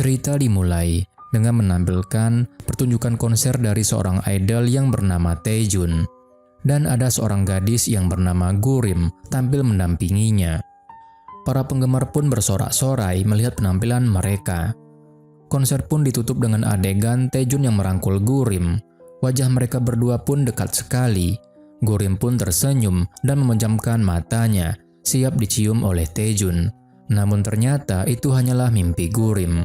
Cerita dimulai dengan menampilkan pertunjukan konser dari seorang idol yang bernama Taejun. Dan ada seorang gadis yang bernama Gurim tampil mendampinginya. Para penggemar pun bersorak-sorai melihat penampilan mereka. Konser pun ditutup dengan adegan Taejun yang merangkul Gurim. Wajah mereka berdua pun dekat sekali. Gurim pun tersenyum dan memejamkan matanya, siap dicium oleh Taejun. Namun ternyata itu hanyalah mimpi Gurim.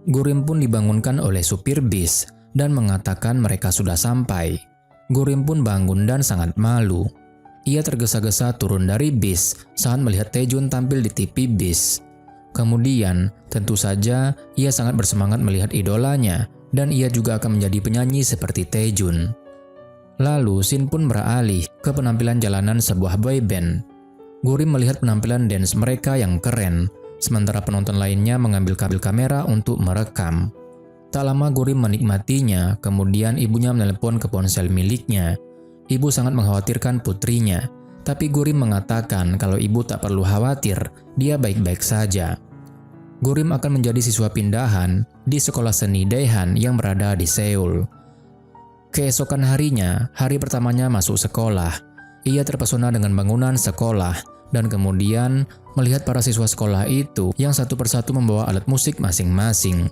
Gurim pun dibangunkan oleh supir bis dan mengatakan mereka sudah sampai. Gurim pun bangun dan sangat malu. Ia tergesa-gesa turun dari bis saat melihat Taejun tampil di TV bis. Kemudian, tentu saja ia sangat bersemangat melihat idolanya dan ia juga akan menjadi penyanyi seperti Taejun. Lalu, scene pun beralih ke penampilan jalanan sebuah boyband. Gurim melihat penampilan dance mereka yang keren, sementara penonton lainnya mengambil kabel kamera untuk merekam. Tak lama Gurim menikmatinya, kemudian ibunya menelepon ke ponsel miliknya. Ibu sangat mengkhawatirkan putrinya, tapi Gurim mengatakan kalau ibu tak perlu khawatir, dia baik-baik saja. Gurim akan menjadi siswa pindahan di sekolah seni Daehan yang berada di Seoul. Keesokan harinya, hari pertamanya masuk sekolah. Ia terpesona dengan bangunan sekolah dan kemudian melihat para siswa sekolah itu yang satu persatu membawa alat musik masing-masing.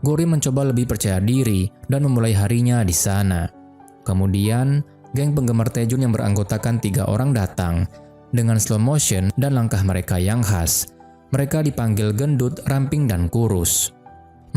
Gurim mencoba lebih percaya diri dan memulai harinya di sana. Kemudian, geng penggemar Taejun yang beranggotakan 3 orang datang dengan slow motion dan langkah mereka yang khas. Mereka dipanggil gendut, ramping, dan kurus.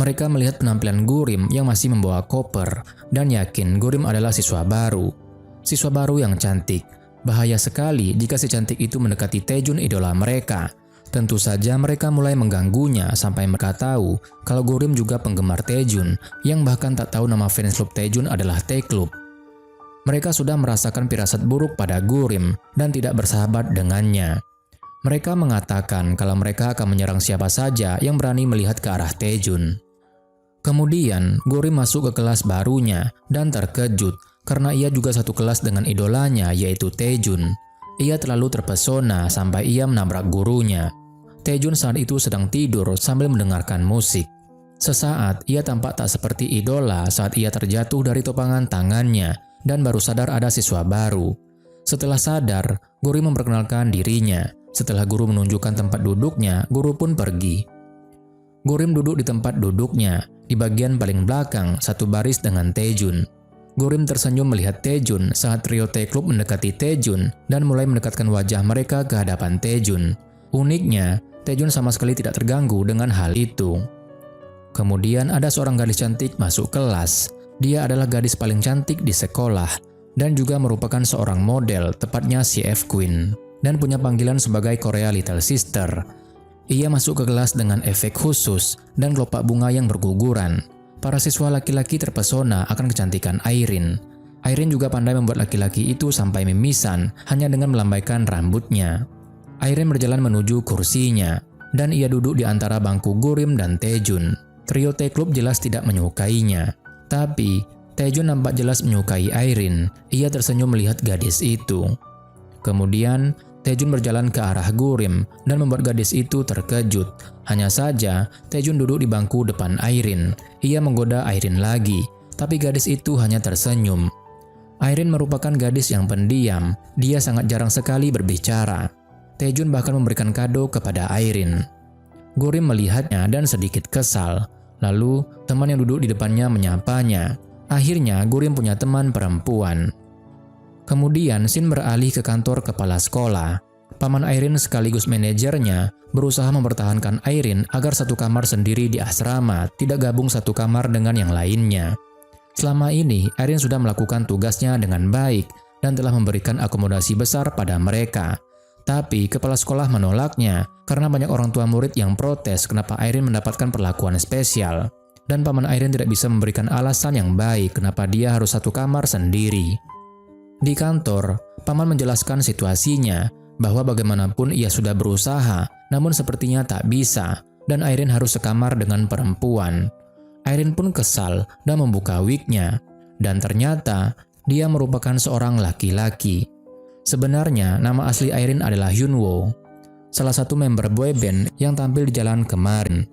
Mereka melihat penampilan Gurim yang masih membawa koper dan yakin Gurim adalah siswa baru. Siswa baru yang cantik. Bahaya sekali jika si cantik itu mendekati Taejun idola mereka. Tentu saja mereka mulai mengganggunya sampai mereka tahu kalau Gurim juga penggemar Taejun yang bahkan tak tahu nama fans club Taejun adalah T-Club. Mereka sudah merasakan firasat buruk pada Gurim dan tidak bersahabat dengannya. Mereka mengatakan kalau mereka akan menyerang siapa saja yang berani melihat ke arah Taejun. Kemudian Gurim masuk ke kelas barunya dan terkejut karena ia juga satu kelas dengan idolanya yaitu Taejun. Ia terlalu terpesona sampai ia menabrak gurunya. Taejun saat itu sedang tidur sambil mendengarkan musik. Sesaat ia tampak tak seperti idola saat ia terjatuh dari topangan tangannya dan baru sadar ada siswa baru. Setelah sadar, Gurim memperkenalkan dirinya. Setelah guru menunjukkan tempat duduknya, guru pun pergi. Gurim duduk di tempat duduknya, di bagian paling belakang, satu baris dengan Taejun. Gurim tersenyum melihat Taejun saat trio T-Club mendekati Taejun dan mulai mendekatkan wajah mereka ke hadapan Taejun. Uniknya, Taejun sama sekali tidak terganggu dengan hal itu. Kemudian ada seorang gadis cantik masuk kelas. Dia adalah gadis paling cantik di sekolah dan juga merupakan seorang model, tepatnya CF Queen, dan punya panggilan sebagai Korea Little Sister. Ia masuk ke kelas dengan efek khusus dan kelopak bunga yang berguguran. Para siswa laki-laki terpesona akan kecantikan Airin. Airin juga pandai membuat laki-laki itu sampai mimisan hanya dengan melambaikan rambutnya. Airin berjalan menuju kursinya, dan ia duduk di antara bangku Gurim dan Taejun. Trio T-Club jelas tidak menyukainya. Tapi, Taejun nampak jelas menyukai Airin. Ia tersenyum melihat gadis itu. Kemudian, Taejun berjalan ke arah Gurim dan membuat gadis itu terkejut. Hanya saja, Taejun duduk di bangku depan Airin. Ia menggoda Airin lagi, tapi gadis itu hanya tersenyum. Airin merupakan gadis yang pendiam. Dia sangat jarang sekali berbicara. Taejun bahkan memberikan kado kepada Airin. Gurim melihatnya dan sedikit kesal. Lalu, teman yang duduk di depannya menyapanya. Akhirnya, Gurim punya teman perempuan. Kemudian, scene beralih ke kantor kepala sekolah. Paman Airin sekaligus manajernya berusaha mempertahankan Airin agar satu kamar sendiri di asrama, tidak gabung satu kamar dengan yang lainnya. Selama ini, Airin sudah melakukan tugasnya dengan baik dan telah memberikan akomodasi besar pada mereka. Tapi kepala sekolah menolaknya karena banyak orang tua murid yang protes kenapa Airin mendapatkan perlakuan spesial. Dan paman Airin tidak bisa memberikan alasan yang baik kenapa dia harus satu kamar sendiri. Di kantor, paman menjelaskan situasinya bahwa bagaimanapun ia sudah berusaha, namun sepertinya tak bisa, dan Airin harus sekamar dengan perempuan. Airin pun kesal dan membuka wignya, dan ternyata dia merupakan seorang laki-laki. Sebenarnya nama asli Airin adalah Hyunwoo, salah satu member boyband yang tampil di jalan kemarin.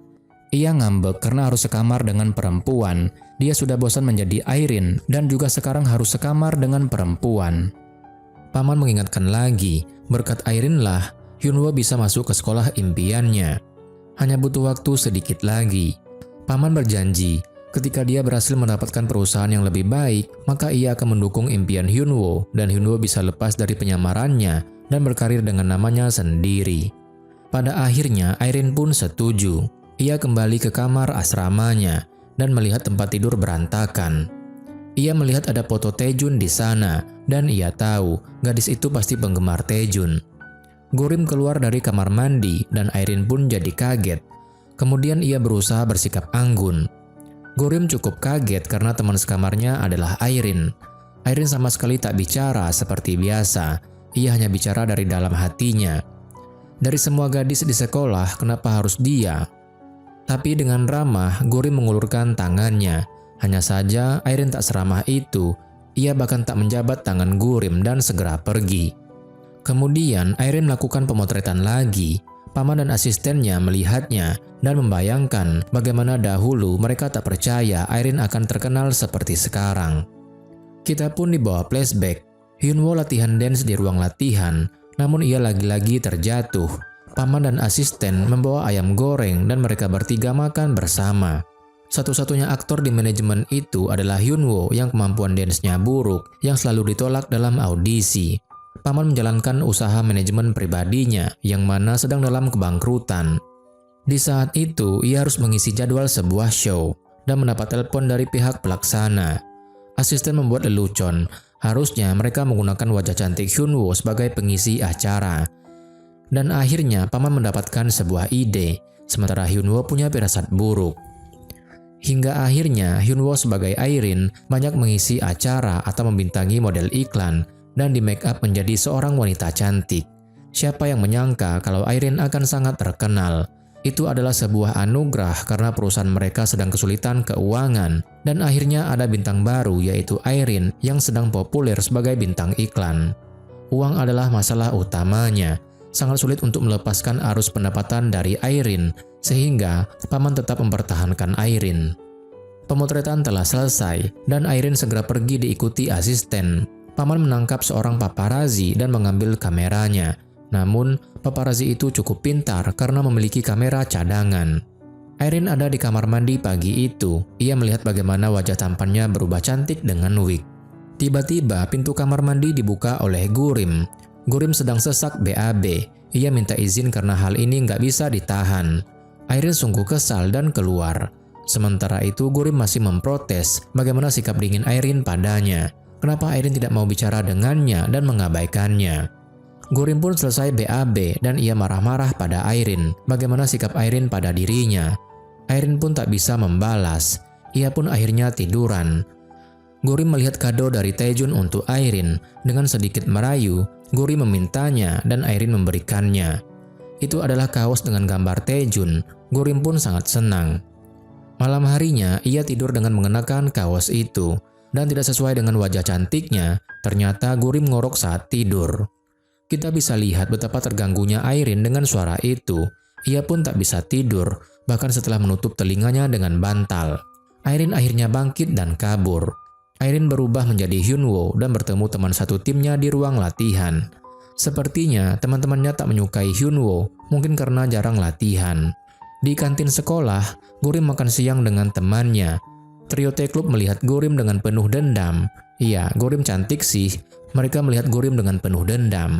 Ia ngambek karena harus sekamar dengan perempuan. Dia sudah bosan menjadi Irene dan juga sekarang harus sekamar dengan perempuan. Paman mengingatkan lagi, berkat Irene lah Hyunwoo bisa masuk ke sekolah impiannya. Hanya butuh waktu sedikit lagi. Paman berjanji, ketika dia berhasil mendapatkan perusahaan yang lebih baik, maka ia akan mendukung impian Hyunwoo dan Hyunwoo bisa lepas dari penyamarannya dan berkarir dengan namanya sendiri. Pada akhirnya, Irene pun setuju. Ia kembali ke kamar asramanya dan melihat tempat tidur berantakan. Ia melihat ada foto Taejun di sana dan ia tahu gadis itu pasti penggemar Taejun. Gurim keluar dari kamar mandi dan Irene pun jadi kaget. Kemudian ia berusaha bersikap anggun. Gurim cukup kaget karena teman sekamarnya adalah Irene. Irene sama sekali tak bicara seperti biasa. Ia hanya bicara dari dalam hatinya. Dari semua gadis di sekolah, kenapa harus dia? Tapi dengan ramah, Gurim mengulurkan tangannya. Hanya saja Irene tak seramah itu. Ia bahkan tak menjabat tangan Gurim dan segera pergi. Kemudian Irene melakukan pemotretan lagi. Paman dan asistennya melihatnya dan membayangkan bagaimana dahulu mereka tak percaya Irene akan terkenal seperti sekarang. Kita pun dibawa flashback. Hyunwoo latihan dance di ruang latihan, namun ia lagi-lagi terjatuh. Paman dan asisten membawa ayam goreng dan mereka bertiga makan bersama. Satu-satunya aktor di manajemen itu adalah Hyunwoo yang kemampuan dance-nya buruk, yang selalu ditolak dalam audisi. Paman menjalankan usaha manajemen pribadinya yang mana sedang dalam kebangkrutan. Di saat itu, ia harus mengisi jadwal sebuah show dan mendapat telepon dari pihak pelaksana. Asisten membuat lelucon, harusnya mereka menggunakan wajah cantik Hyunwoo sebagai pengisi acara. Dan akhirnya paman mendapatkan sebuah ide, sementara Hyunwoo punya firasat buruk. Hingga akhirnya Hyunwoo sebagai Irene banyak mengisi acara atau membintangi model iklan dan di make up menjadi seorang wanita cantik. Siapa yang menyangka kalau Irene akan sangat terkenal? Itu adalah sebuah anugerah karena perusahaan mereka sedang kesulitan keuangan dan akhirnya ada bintang baru yaitu Irene yang sedang populer sebagai bintang iklan. Uang adalah masalah utamanya. Sangat sulit untuk melepaskan arus pendapatan dari Irene, sehingga paman tetap mempertahankan Irene. Pemotretan telah selesai, dan Irene segera pergi diikuti asisten. Paman menangkap seorang paparazzi dan mengambil kameranya. Namun, paparazzi itu cukup pintar karena memiliki kamera cadangan. Irene ada di kamar mandi pagi itu. Ia melihat bagaimana wajah tampannya berubah cantik dengan wig. Tiba-tiba, pintu kamar mandi dibuka oleh Gurim. Gurim sedang sesak BAB. Ia minta izin karena hal ini nggak bisa ditahan. Irene sungguh kesal dan keluar. Sementara itu Gurim masih memprotes bagaimana sikap dingin Irene padanya. Kenapa Irene tidak mau bicara dengannya dan mengabaikannya. Gurim pun selesai BAB dan ia marah-marah pada Irene bagaimana sikap Irene pada dirinya. Irene pun tak bisa membalas. Ia pun akhirnya tiduran. Gurim melihat kado dari Taejun untuk Irene. Dengan sedikit merayu, Gurim memintanya dan Irene memberikannya. Itu adalah kaos dengan gambar Taejun. Gurim pun sangat senang. Malam harinya, ia tidur dengan mengenakan kaos itu. Dan tidak sesuai dengan wajah cantiknya, ternyata Gurim ngorok saat tidur. Kita bisa lihat betapa terganggunya Irene dengan suara itu. Ia pun tak bisa tidur, bahkan setelah menutup telinganya dengan bantal. Irene akhirnya bangkit dan kabur. Irene berubah menjadi Hyunwoo dan bertemu teman satu timnya di ruang latihan. Sepertinya teman-temannya tak menyukai Hyunwoo, mungkin karena jarang latihan. Di kantin sekolah, Gurim makan siang dengan temannya. Trio T-Club melihat Gurim dengan penuh dendam. Iya, Gurim cantik sih. Mereka melihat Gurim dengan penuh dendam.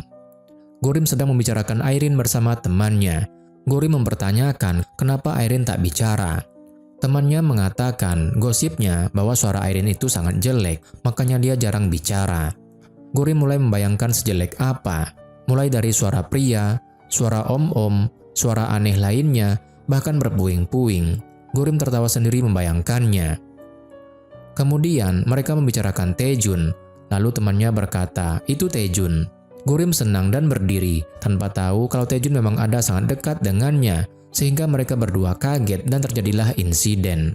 Gurim sedang membicarakan Irene bersama temannya. Gurim mempertanyakan kenapa Irene tak bicara. Temannya mengatakan gosipnya bahwa suara Irene itu sangat jelek, makanya dia jarang bicara. Gurim mulai membayangkan sejelek apa, mulai dari suara pria, suara om-om, suara aneh lainnya, bahkan berpuing-puing. Gurim tertawa sendiri membayangkannya. Kemudian mereka membicarakan Taejun, lalu temannya berkata, "Itu Taejun." Gurim senang dan berdiri, tanpa tahu kalau Taejun memang ada sangat dekat dengannya, sehingga mereka berdua kaget dan terjadilah insiden.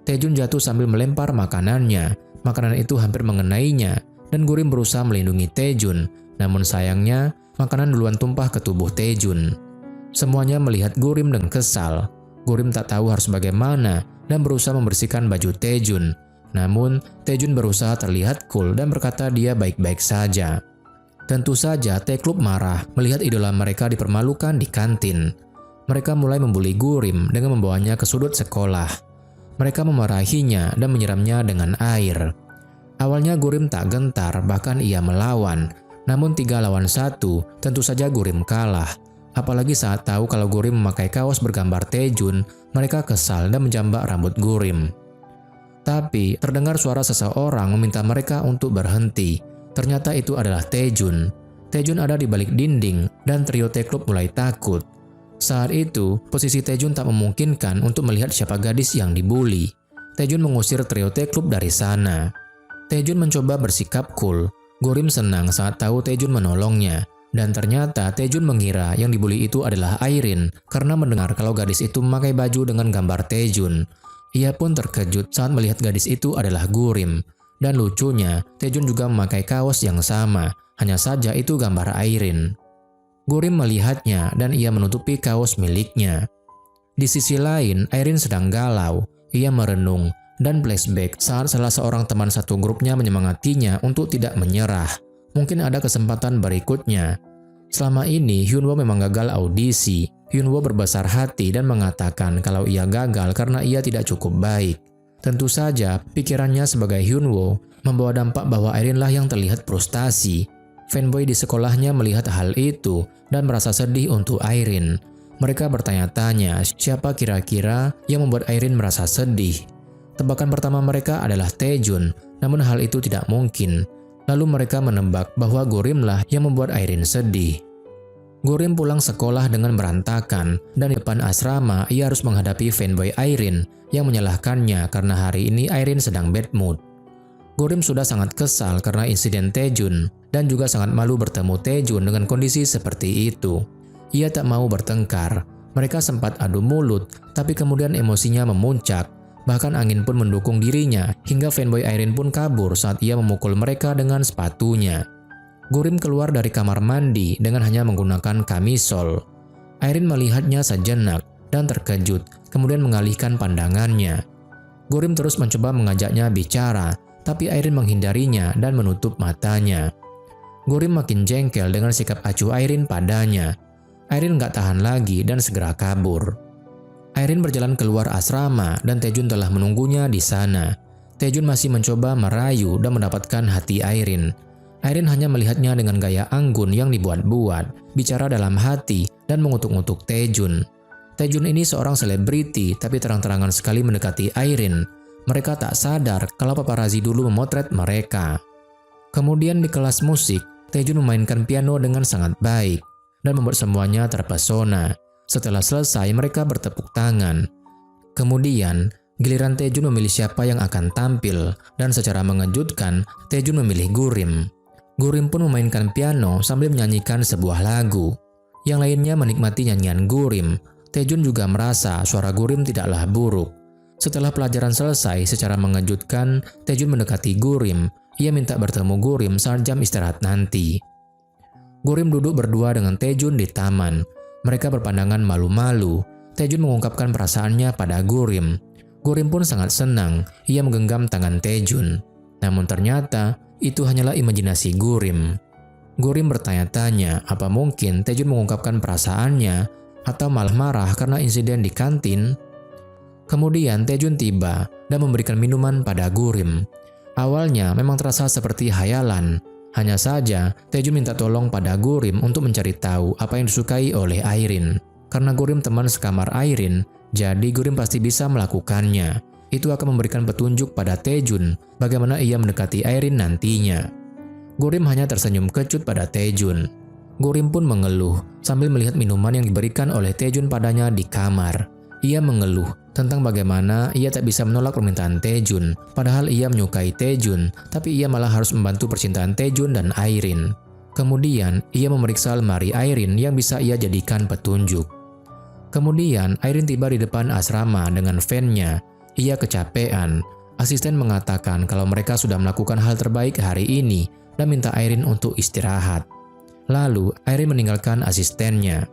Taejun jatuh sambil melempar makanannya. Makanan itu hampir mengenainya, dan Gurim berusaha melindungi Taejun. Namun sayangnya, makanan duluan tumpah ke tubuh Taejun. Semuanya melihat Gurim dengan kesal. Gurim tak tahu harus bagaimana dan berusaha membersihkan baju Taejun. Namun, Taejun berusaha terlihat cool dan berkata dia baik-baik saja. Tentu saja Taeklub marah melihat idola mereka dipermalukan di kantin. Mereka mulai membuli Gurim dengan membawanya ke sudut sekolah. Mereka memarahinya dan menyiramnya dengan air. Awalnya Gurim tak gentar, bahkan ia melawan. Namun 3 lawan 1, tentu saja Gurim kalah. Apalagi saat tahu kalau Gurim memakai kaos bergambar Taejun, mereka kesal dan menjambak rambut Gurim. Tapi terdengar suara seseorang meminta mereka untuk berhenti. Ternyata itu adalah Taejun. Taejun ada di balik dinding dan trio Taeklub mulai takut. Saat itu, posisi Taejun tak memungkinkan untuk melihat siapa gadis yang dibuli. Taejun mengusir trio Taeklub dari sana. Taejun mencoba bersikap cool. Gurim senang saat tahu Taejun menolongnya. Dan ternyata Taejun mengira yang dibuli itu adalah Airin karena mendengar kalau gadis itu memakai baju dengan gambar Taejun. Ia pun terkejut saat melihat gadis itu adalah Gurim. Dan lucunya, Taejun juga memakai kaos yang sama, hanya saja itu gambar Airin. Gurim melihatnya dan ia menutupi kaos miliknya. Di sisi lain, Airin sedang galau. Ia merenung dan flashback saat salah seorang teman satu grupnya menyemangatinya untuk tidak menyerah. Mungkin ada kesempatan berikutnya. Selama ini, Hyunwoo memang gagal audisi. Hyunwoo berbesar hati dan mengatakan kalau ia gagal karena ia tidak cukup baik. Tentu saja, pikirannya sebagai Hyunwoo membawa dampak bahwa Airin lah yang terlihat frustasi. Fanboy di sekolahnya melihat hal itu dan merasa sedih untuk Airin. Mereka bertanya-tanya siapa kira-kira yang membuat Airin merasa sedih. Tebakan pertama mereka adalah Taejun, namun hal itu tidak mungkin. Lalu mereka menebak bahwa Gurim lah yang membuat Airin sedih. Gurim pulang sekolah dengan berantakan, dan di depan asrama ia harus menghadapi fanboy Airin yang menyalahkannya karena hari ini Airin sedang bad mood. Gurim sudah sangat kesal karena insiden Taejun, dan juga sangat malu bertemu Taejun dengan kondisi seperti itu. Ia tak mau bertengkar. Mereka sempat adu mulut, tapi kemudian emosinya memuncak. Bahkan angin pun mendukung dirinya, hingga fanboy Airin pun kabur saat ia memukul mereka dengan sepatunya. Gurim keluar dari kamar mandi dengan hanya menggunakan kamisol. Airin melihatnya sejenak dan terkejut, kemudian mengalihkan pandangannya. Gurim terus mencoba mengajaknya bicara, tapi Airin menghindarinya dan menutup matanya. Gurim makin jengkel dengan sikap acuh Airin padanya. Airin gak tahan lagi dan segera kabur. Airin berjalan keluar asrama dan Taejun telah menunggunya di sana. Taejun masih mencoba merayu dan mendapatkan hati Airin. Airin hanya melihatnya dengan gaya anggun yang dibuat-buat, bicara dalam hati dan mengutuk-ngutuk Taejun. Taejun ini seorang selebriti tapi terang-terangan sekali mendekati Airin. Mereka tak sadar kalau paparazi dulu memotret mereka. Kemudian di kelas musik, Taejun memainkan piano dengan sangat baik dan membuat semuanya terpesona. Setelah selesai, mereka bertepuk tangan. Kemudian, giliran Taejun memilih siapa yang akan tampil, dan secara mengejutkan, Taejun memilih Gurim. Gurim pun memainkan piano sambil menyanyikan sebuah lagu. Yang lainnya menikmati nyanyian Gurim. Taejun juga merasa suara Gurim tidaklah buruk. Setelah pelajaran selesai, secara mengejutkan, Taejun mendekati Gurim. Ia minta bertemu Gurim saat jam istirahat nanti. Gurim duduk berdua dengan Taejun di taman. Mereka berpandangan malu-malu. Taejun mengungkapkan perasaannya pada Gurim. Gurim pun sangat senang. Ia menggenggam tangan Taejun. Namun ternyata itu hanyalah imajinasi Gurim. Gurim bertanya-tanya apa mungkin Taejun mengungkapkan perasaannya atau malah marah karena insiden di kantin. Kemudian Taejun tiba dan memberikan minuman pada Gurim. Awalnya memang terasa seperti hayalan. Hanya saja, Taejun minta tolong pada Gurim untuk mencari tahu apa yang disukai oleh Airin. Karena Gurim teman sekamar Airin, jadi Gurim pasti bisa melakukannya. Itu akan memberikan petunjuk pada Taejun bagaimana ia mendekati Airin nantinya. Gurim hanya tersenyum kecut pada Taejun. Gurim pun mengeluh sambil melihat minuman yang diberikan oleh Taejun padanya di kamar. Ia mengeluh tentang bagaimana ia tak bisa menolak permintaan Taejun, padahal ia menyukai Taejun, tapi ia malah harus membantu percintaan Taejun dan Airin. Kemudian, ia memeriksa lemari Airin yang bisa ia jadikan petunjuk. Kemudian, Airin tiba di depan asrama dengan fan-nya. Ia kecapean. Asisten mengatakan kalau mereka sudah melakukan hal terbaik hari ini dan minta Airin untuk istirahat. Lalu, Airin meninggalkan asistennya.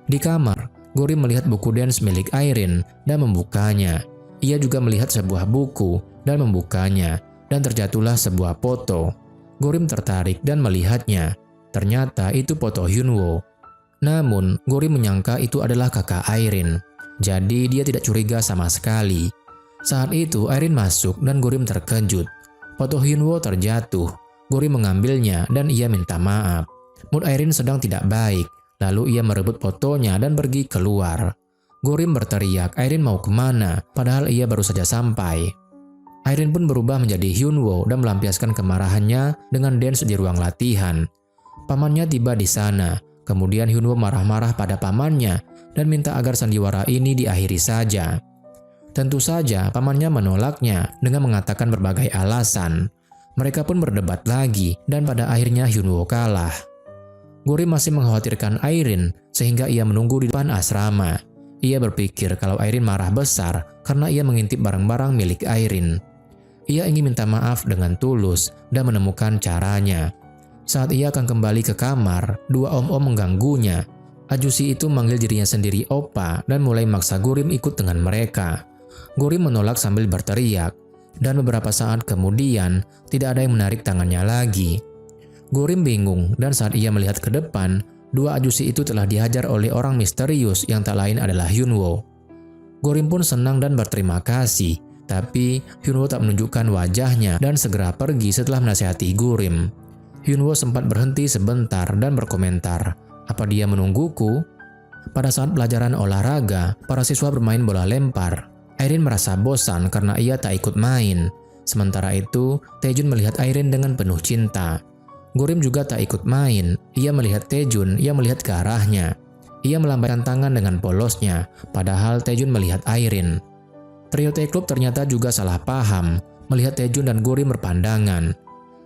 Di kamar, Gorim melihat buku dance milik Irene dan membukanya. Ia juga melihat sebuah buku dan membukanya, dan terjatuhlah sebuah foto. Gorim tertarik dan melihatnya. Ternyata itu foto Hyunwoo. Namun, Gorim menyangka itu adalah kakak Irene. Jadi dia tidak curiga sama sekali. Saat itu Irene masuk dan Gorim terkejut. Foto Hyunwoo terjatuh. Gorim mengambilnya dan ia minta maaf. Mood Irene sedang tidak baik. Lalu ia merebut fotonya dan pergi keluar. Gorim berteriak Irene mau kemana, padahal ia baru saja sampai. Irene pun berubah menjadi Hyunwoo dan melampiaskan kemarahannya dengan dance di ruang latihan. Pamannya tiba di sana. Kemudian Hyunwoo marah-marah pada pamannya dan minta agar sandiwara ini diakhiri saja. Tentu saja pamannya menolaknya dengan mengatakan berbagai alasan. Mereka pun berdebat lagi dan pada akhirnya Hyunwoo kalah. Gorim masih mengkhawatirkan Irene sehingga ia menunggu di depan asrama. Ia berpikir kalau Irene marah besar karena ia mengintip barang-barang milik Irene. Ia ingin minta maaf dengan tulus dan menemukan caranya. Saat ia akan kembali ke kamar, dua om-om mengganggunya. Ajusi itu manggil dirinya sendiri Oppa dan mulai memaksa Gorim ikut dengan mereka. Gorim menolak sambil berteriak, dan beberapa saat kemudian tidak ada yang menarik tangannya lagi. Gorim bingung dan saat ia melihat ke depan, dua ajusi itu telah dihajar oleh orang misterius yang tak lain adalah Hyunwoo. Gorim pun senang dan berterima kasih, tapi Hyunwoo tak menunjukkan wajahnya dan segera pergi setelah menasihati Gorim. Hyunwoo sempat berhenti sebentar dan berkomentar, "Apa dia menungguku?" Pada saat pelajaran olahraga, para siswa bermain bola lempar. Irene merasa bosan karena ia tak ikut main. Sementara itu, Taejun melihat Irene dengan penuh cinta. Gorim juga tak ikut main. Ia melihat Taejun yang melihat ke arahnya. Ia melambaikan tangan dengan polosnya, padahal Taejun melihat Irene. Trio T-Club ternyata juga salah paham, melihat Taejun dan Gorim berpandangan.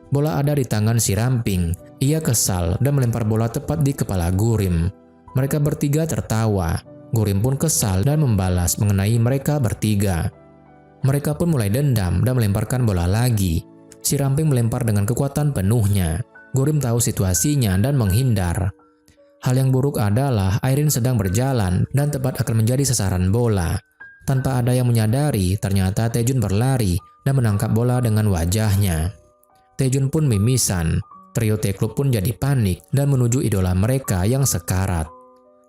Bola ada di tangan si Ramping. Ia kesal dan melempar bola tepat di kepala Gorim. Mereka bertiga tertawa. Gorim pun kesal dan membalas mengenai mereka bertiga. Mereka pun mulai dendam dan melemparkan bola lagi. Si Ramping melempar dengan kekuatan penuhnya. Gorim tahu situasinya dan menghindar. Hal yang buruk adalah Irene sedang berjalan dan tepat akan menjadi sasaran bola. Tanpa ada yang menyadari, ternyata Taejun berlari dan menangkap bola dengan wajahnya. Taejun pun mimisan. Trio T-Club pun jadi panik dan menuju idola mereka yang sekarat.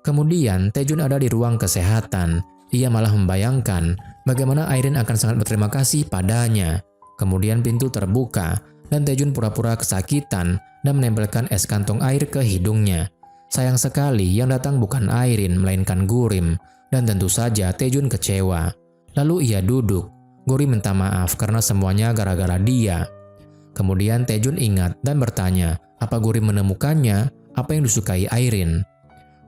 Kemudian Taejun ada di ruang kesehatan. Ia malah membayangkan bagaimana Irene akan sangat berterima kasih padanya. Kemudian pintu terbuka dan Taejun pura-pura kesakitan dan menempelkan es kantong air ke hidungnya. Sayang sekali yang datang bukan Irene melainkan Gorim, dan tentu saja Taejun kecewa. Lalu ia duduk. Gorim minta maaf karena semuanya gara-gara dia. Kemudian Taejun ingat dan bertanya, apa Gorim menemukannya? Apa yang disukai Irene?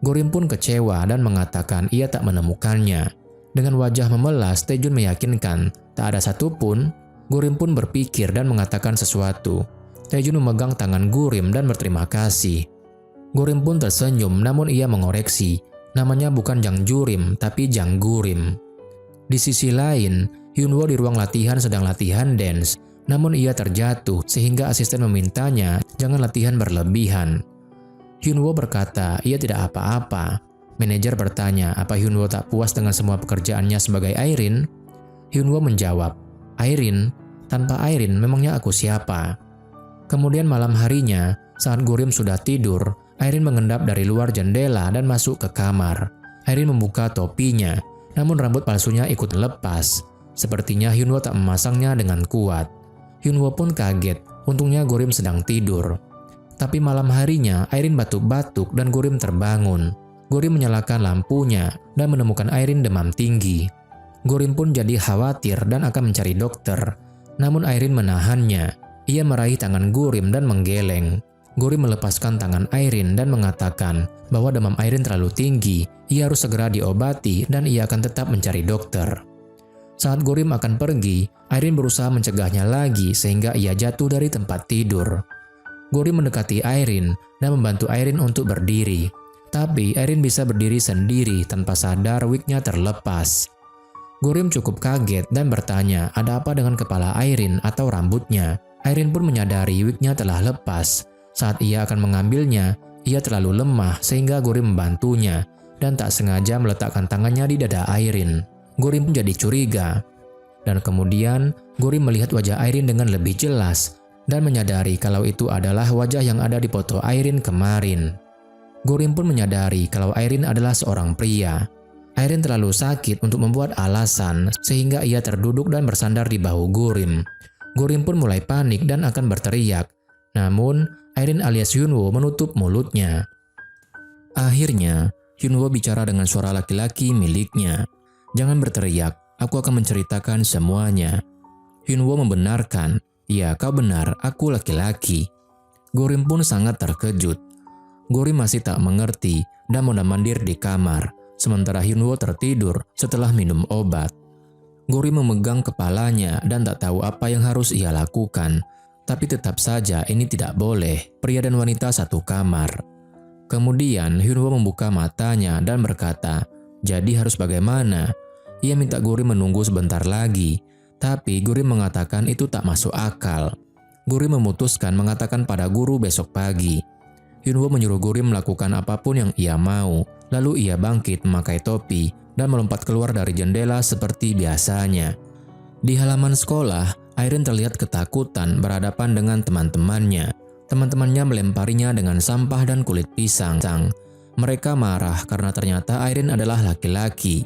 Gorim pun kecewa dan mengatakan ia tak menemukannya. Dengan wajah memelas, Taejun meyakinkan tak ada satupun. Gorim pun berpikir dan mengatakan sesuatu. Taejun memegang tangan Gorim dan berterima kasih. Gorim pun tersenyum namun ia mengoreksi. Namanya bukan Jang Jurim tapi Jang Gorim. Di sisi lain, Hyunwoo di ruang latihan sedang latihan dance. Namun ia terjatuh sehingga asisten memintanya jangan latihan berlebihan. Hyunwoo berkata ia tidak apa-apa. Manajer bertanya apa Hyunwoo tak puas dengan semua pekerjaannya sebagai Irene. Hyunwoo menjawab, "Irene, tanpa Irene memangnya aku siapa?" Kemudian malam harinya, saat Gorim sudah tidur, Irene mengendap dari luar jendela dan masuk ke kamar. Irene membuka topinya, namun rambut palsunya ikut lepas. Sepertinya Hyunwoo tak memasangnya dengan kuat. Hyunwoo pun kaget, untungnya Gorim sedang tidur. Tapi malam harinya, Irene batuk-batuk dan Gorim terbangun. Gorim menyalakan lampunya dan menemukan Irene demam tinggi. Gorim pun jadi khawatir dan akan mencari dokter. Namun Irene menahannya. Ia meraih tangan Gorim dan menggeleng. Gorim melepaskan tangan Irene dan mengatakan bahwa demam Irene terlalu tinggi. Ia harus segera diobati dan ia akan tetap mencari dokter. Saat Gorim akan pergi, Irene berusaha mencegahnya lagi sehingga ia jatuh dari tempat tidur. Gorim mendekati Irene dan membantu Irene untuk berdiri. Tapi Irene bisa berdiri sendiri tanpa sadar wignya terlepas. Gorim cukup kaget dan bertanya ada apa dengan kepala Irene atau rambutnya. Irene pun menyadari wignya telah lepas. Saat ia akan mengambilnya, ia terlalu lemah sehingga Gorim membantunya. dan tak sengaja meletakkan tangannya di dada Airin. Gurim pun jadi curiga. Dan kemudian Gurim melihat wajah Airin dengan lebih jelas dan menyadari kalau itu adalah wajah yang ada di foto Airin kemarin. Gurim pun menyadari kalau Airin adalah seorang pria. Airin terlalu sakit untuk membuat alasan sehingga ia terduduk dan bersandar di bahu Gurim. Gurim pun mulai panik dan akan berteriak. Namun Airin alias Hyunwoo menutup mulutnya. Akhirnya Hyunwoo bicara dengan suara laki-laki miliknya. "Jangan berteriak, aku akan menceritakan semuanya." Hyunwoo membenarkan, "Ya, kau benar, aku laki-laki." Gurim pun sangat terkejut. Gurim masih tak mengerti dan mondar-mandir di kamar, sementara Hyunwoo tertidur setelah minum obat. Gurim memegang kepalanya dan tak tahu apa yang harus ia lakukan. Tapi tetap saja ini tidak boleh, pria dan wanita satu kamar. Kemudian Hyunwoo membuka matanya dan berkata, "Jadi harus bagaimana?" Ia minta Gurim menunggu sebentar lagi, tapi Gurim mengatakan itu tak masuk akal. Gurim memutuskan mengatakan pada guru besok pagi. Hyunwoo menyuruh Gurim melakukan apapun yang ia mau, lalu ia bangkit memakai topi dan melompat keluar dari jendela seperti biasanya. Di halaman sekolah, Airin terlihat ketakutan berhadapan dengan teman-temannya. Teman-temannya melemparinya dengan sampah dan kulit pisang. Mereka marah karena ternyata Airin adalah laki-laki.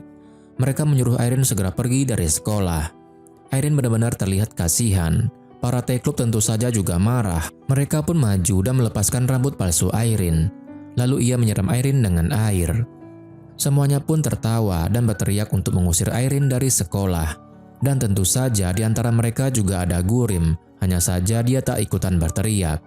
Mereka menyuruh Airin segera pergi dari sekolah. Airin benar-benar terlihat kasihan. Para T-Club tentu saja juga marah. Mereka pun maju dan melepaskan rambut palsu Airin. Lalu ia menyiram Airin dengan air. Semuanya pun tertawa dan berteriak untuk mengusir Airin dari sekolah. Dan tentu saja di antara mereka juga ada Gurim, hanya saja dia tak ikutan berteriak.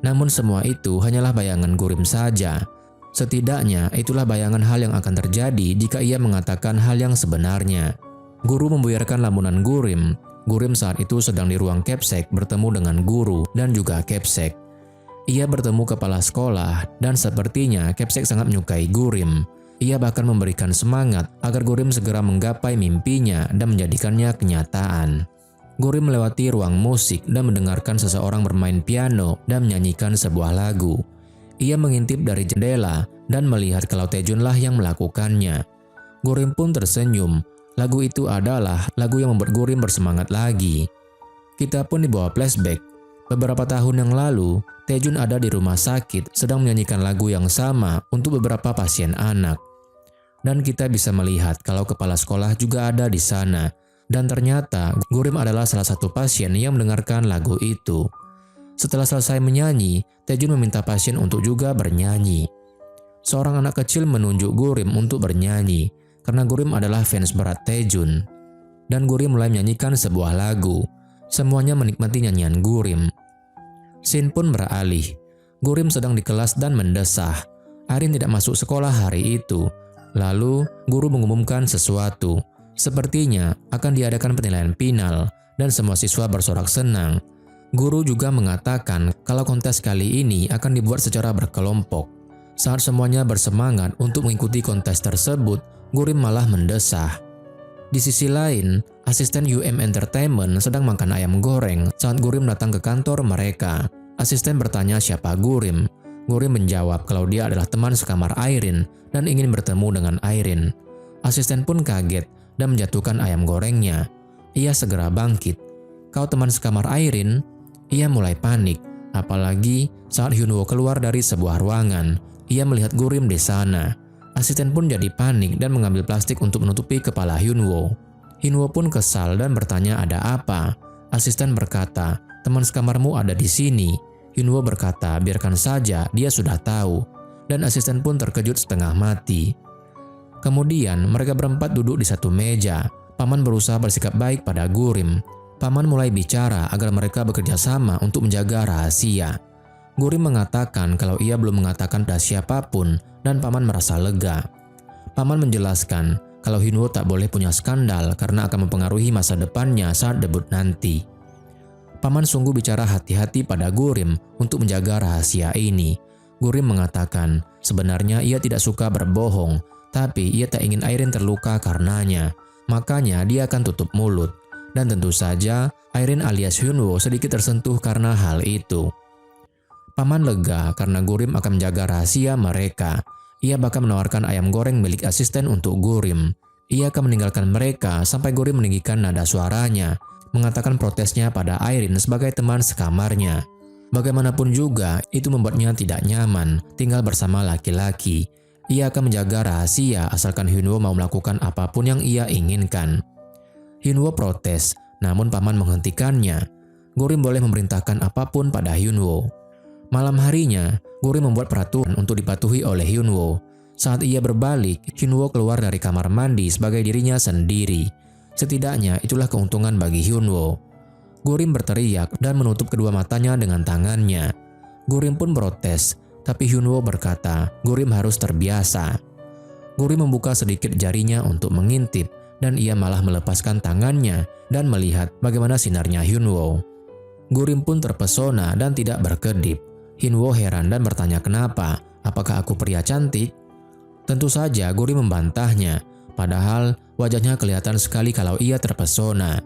Namun semua itu hanyalah bayangan Gurim saja. Setidaknya itulah bayangan hal yang akan terjadi jika ia mengatakan hal yang sebenarnya. Guru membuyarkan lamunan Gurim. Gurim saat itu sedang di ruang Kepsek bertemu dengan guru dan juga Kepsek. Ia bertemu kepala sekolah dan sepertinya Kepsek sangat menyukai Gurim. Ia bahkan memberikan semangat agar Gurim segera menggapai mimpinya dan menjadikannya kenyataan. Gurim melewati ruang musik dan mendengarkan seseorang bermain piano dan menyanyikan sebuah lagu. Ia mengintip dari jendela dan melihat kalau Taejunlah yang melakukannya. Gurim pun tersenyum. Lagu itu adalah lagu yang membuat Gurim bersemangat lagi. Kita pun dibawa flashback. Beberapa tahun yang lalu, Taejun ada di rumah sakit sedang menyanyikan lagu yang sama untuk beberapa pasien anak. Dan kita bisa melihat kalau kepala sekolah juga ada di sana. Dan ternyata Gurim adalah salah satu pasien yang mendengarkan lagu itu. Setelah selesai menyanyi, Taejun meminta pasien untuk juga bernyanyi. Seorang anak kecil menunjuk Gurim untuk bernyanyi, karena Gurim adalah fans berat Taejun. Dan Gurim mulai menyanyikan sebuah lagu. Semuanya menikmati nyanyian Gurim. Scene pun beralih. Gurim sedang di kelas dan mendesah. Airin tidak masuk sekolah hari itu. Lalu, guru mengumumkan sesuatu. Sepertinya akan diadakan penilaian final dan semua siswa bersorak senang. Guru juga mengatakan kalau kontes kali ini akan dibuat secara berkelompok. Saat semuanya bersemangat untuk mengikuti kontes tersebut, Gurim malah mendesah. Di sisi lain, asisten UM Entertainment sedang makan ayam goreng saat Gurim datang ke kantor mereka. Asisten bertanya siapa Gurim. Gurim menjawab kalau dia adalah teman sekamar Airin dan ingin bertemu dengan Airin. Asisten pun kaget dan menjatuhkan ayam gorengnya. Ia segera bangkit. "Kau teman sekamar Airin?" Ia mulai panik, apalagi saat Hyunwoo keluar dari sebuah ruangan. Ia melihat Gurim di sana. Asisten pun jadi panik dan mengambil plastik untuk menutupi kepala Hyunwoo. Hyunwoo pun kesal dan bertanya ada apa. Asisten berkata, "Teman sekamarmu ada di sini." Hyunwoo berkata, "Biarkan saja, dia sudah tahu." Dan asisten pun terkejut setengah mati. Kemudian mereka berempat duduk di satu meja. Paman berusaha bersikap baik pada Gurim. Paman mulai bicara agar mereka bekerja sama untuk menjaga rahasia. Gurim mengatakan kalau ia belum mengatakan pada siapapun dan Paman merasa lega. Paman menjelaskan kalau Hyunwoo tak boleh punya skandal karena akan mempengaruhi masa depannya saat debut nanti. Paman sungguh bicara hati-hati pada Gurim untuk menjaga rahasia ini. Gurim mengatakan sebenarnya ia tidak suka berbohong, tapi ia tak ingin Airin terluka karenanya. Makanya dia akan tutup mulut. Dan tentu saja Airin alias Hyunwoo sedikit tersentuh karena hal itu. Paman lega karena Gurim akan menjaga rahasia mereka. Ia bahkan menawarkan ayam goreng milik asisten untuk Gurim. Ia akan meninggalkan mereka sampai Gurim meninggikan nada suaranya, mengatakan protesnya pada Irene sebagai teman sekamarnya. Bagaimanapun juga, itu membuatnya tidak nyaman tinggal bersama laki-laki. Ia akan menjaga rahasia asalkan Hyunwoo mau melakukan apapun yang ia inginkan. Hyunwoo protes, namun paman menghentikannya. Gurim boleh memerintahkan apapun pada Hyunwoo. Malam harinya, Gurim membuat peraturan untuk dipatuhi oleh Hyunwoo. Saat ia berbalik, Hyunwoo keluar dari kamar mandi sebagai dirinya sendiri. Setidaknya itulah keuntungan bagi Hyunwoo. Gurim berteriak dan menutup kedua matanya dengan tangannya. Gurim pun protes, tapi Hyunwoo berkata Gurim harus terbiasa. Gurim membuka sedikit jarinya untuk mengintip, dan ia malah melepaskan tangannya dan melihat bagaimana sinarnya Hyunwoo. Gurim pun terpesona dan tidak berkedip. Hyunwoo heran dan bertanya kenapa, apakah aku pria cantik? Tentu saja Gurim membantahnya, padahal wajahnya kelihatan sekali kalau ia terpesona.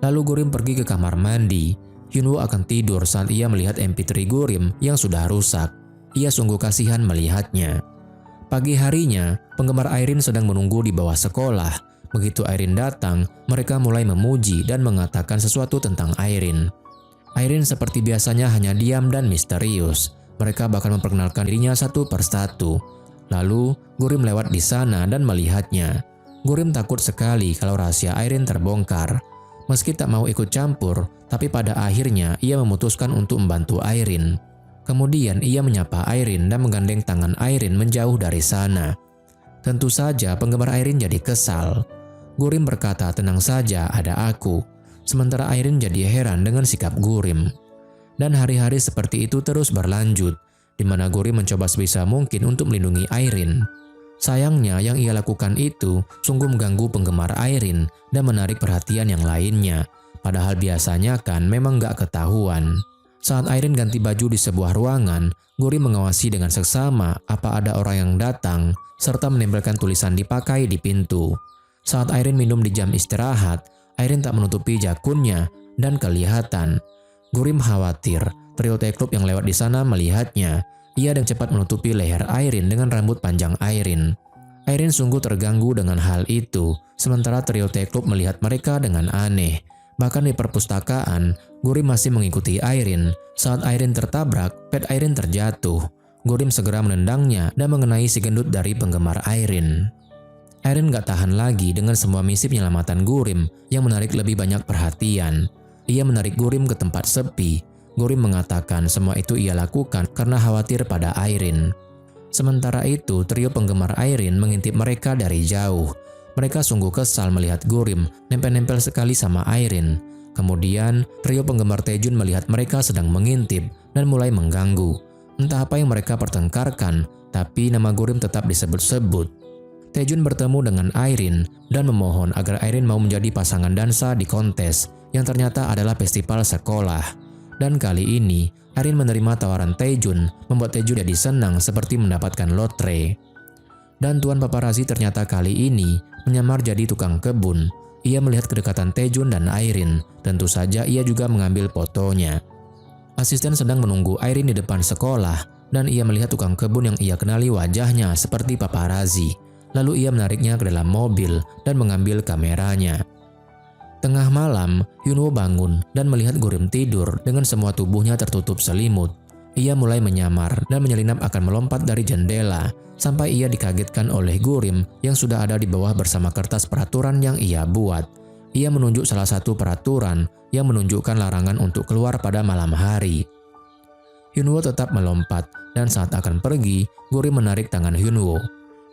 Lalu Gurim pergi ke kamar mandi. Hyunwoo akan tidur saat ia melihat MP3 Gurim yang sudah rusak. Ia sungguh kasihan melihatnya. Pagi harinya, penggemar Irene sedang menunggu di bawah sekolah. Begitu Irene datang, mereka mulai memuji dan mengatakan sesuatu tentang Irene. Irene seperti biasanya hanya diam dan misterius. Mereka bahkan memperkenalkan dirinya satu persatu. Lalu, Gurim lewat di sana dan melihatnya. Gurim takut sekali kalau rahasia Irene terbongkar. Meski tak mau ikut campur, tapi pada akhirnya ia memutuskan untuk membantu Irene. Kemudian ia menyapa Irene dan menggandeng tangan Irene menjauh dari sana. Tentu saja penggemar Irene jadi kesal. Gurim berkata tenang saja, ada aku. Sementara Irene jadi heran dengan sikap Gurim. Dan hari-hari seperti itu terus berlanjut, di mana Gurim mencoba sebisa mungkin untuk melindungi Irene. Sayangnya yang ia lakukan itu sungguh mengganggu penggemar Irene dan menarik perhatian yang lainnya. Padahal biasanya kan memang gak ketahuan. Saat Irene ganti baju di sebuah ruangan, Gurim mengawasi dengan seksama apa ada orang yang datang, serta menempelkan tulisan dipakai di pintu. Saat Irene minum di jam istirahat, Irene tak menutupi jakunnya dan kelihatan. Gurim khawatir, trio T-Club yang lewat di sana melihatnya. Ia dengan cepat menutupi leher Irene dengan rambut panjang Irene. Irene sungguh terganggu dengan hal itu, sementara trio T-Club melihat mereka dengan aneh. Bahkan di perpustakaan, Gurim masih mengikuti Irene. Saat Irene tertabrak, pet Irene terjatuh. Gurim segera menendangnya dan mengenai si gendut dari penggemar Irene. Irene gak tahan lagi dengan semua misi penyelamatan Gurim yang menarik lebih banyak perhatian. Ia menarik Gurim ke tempat sepi. Gurim mengatakan semua itu ia lakukan karena khawatir pada Irene. Sementara itu, trio penggemar Irene mengintip mereka dari jauh. Mereka sungguh kesal melihat Gurim nempel-nempel sekali sama Irene. Kemudian, trio penggemar Taejun melihat mereka sedang mengintip dan mulai mengganggu. Entah apa yang mereka pertengkarkan, tapi nama Gurim tetap disebut-sebut. Taejun bertemu dengan Irene dan memohon agar Irene mau menjadi pasangan dansa di kontes yang ternyata adalah festival sekolah. Dan kali ini, Irene menerima tawaran Taejun, membuat Taejun jadi senang seperti mendapatkan lotre. Dan tuan paparazi ternyata kali ini menyamar jadi tukang kebun. Ia melihat kedekatan Taejun dan Irene, tentu saja ia juga mengambil fotonya. Asisten sedang menunggu Irene di depan sekolah, dan ia melihat tukang kebun yang ia kenali wajahnya seperti paparazi. Lalu ia menariknya ke dalam mobil dan mengambil kameranya. Tengah malam, Hyunwoo bangun dan melihat Gurim tidur dengan semua tubuhnya tertutup selimut. Ia mulai menyamar dan menyelinap akan melompat dari jendela, sampai ia dikagetkan oleh Gurim yang sudah ada di bawah bersama kertas peraturan yang ia buat. Ia menunjuk salah satu peraturan yang menunjukkan larangan untuk keluar pada malam hari. Hyunwoo tetap melompat dan saat akan pergi, Gurim menarik tangan Hyunwoo.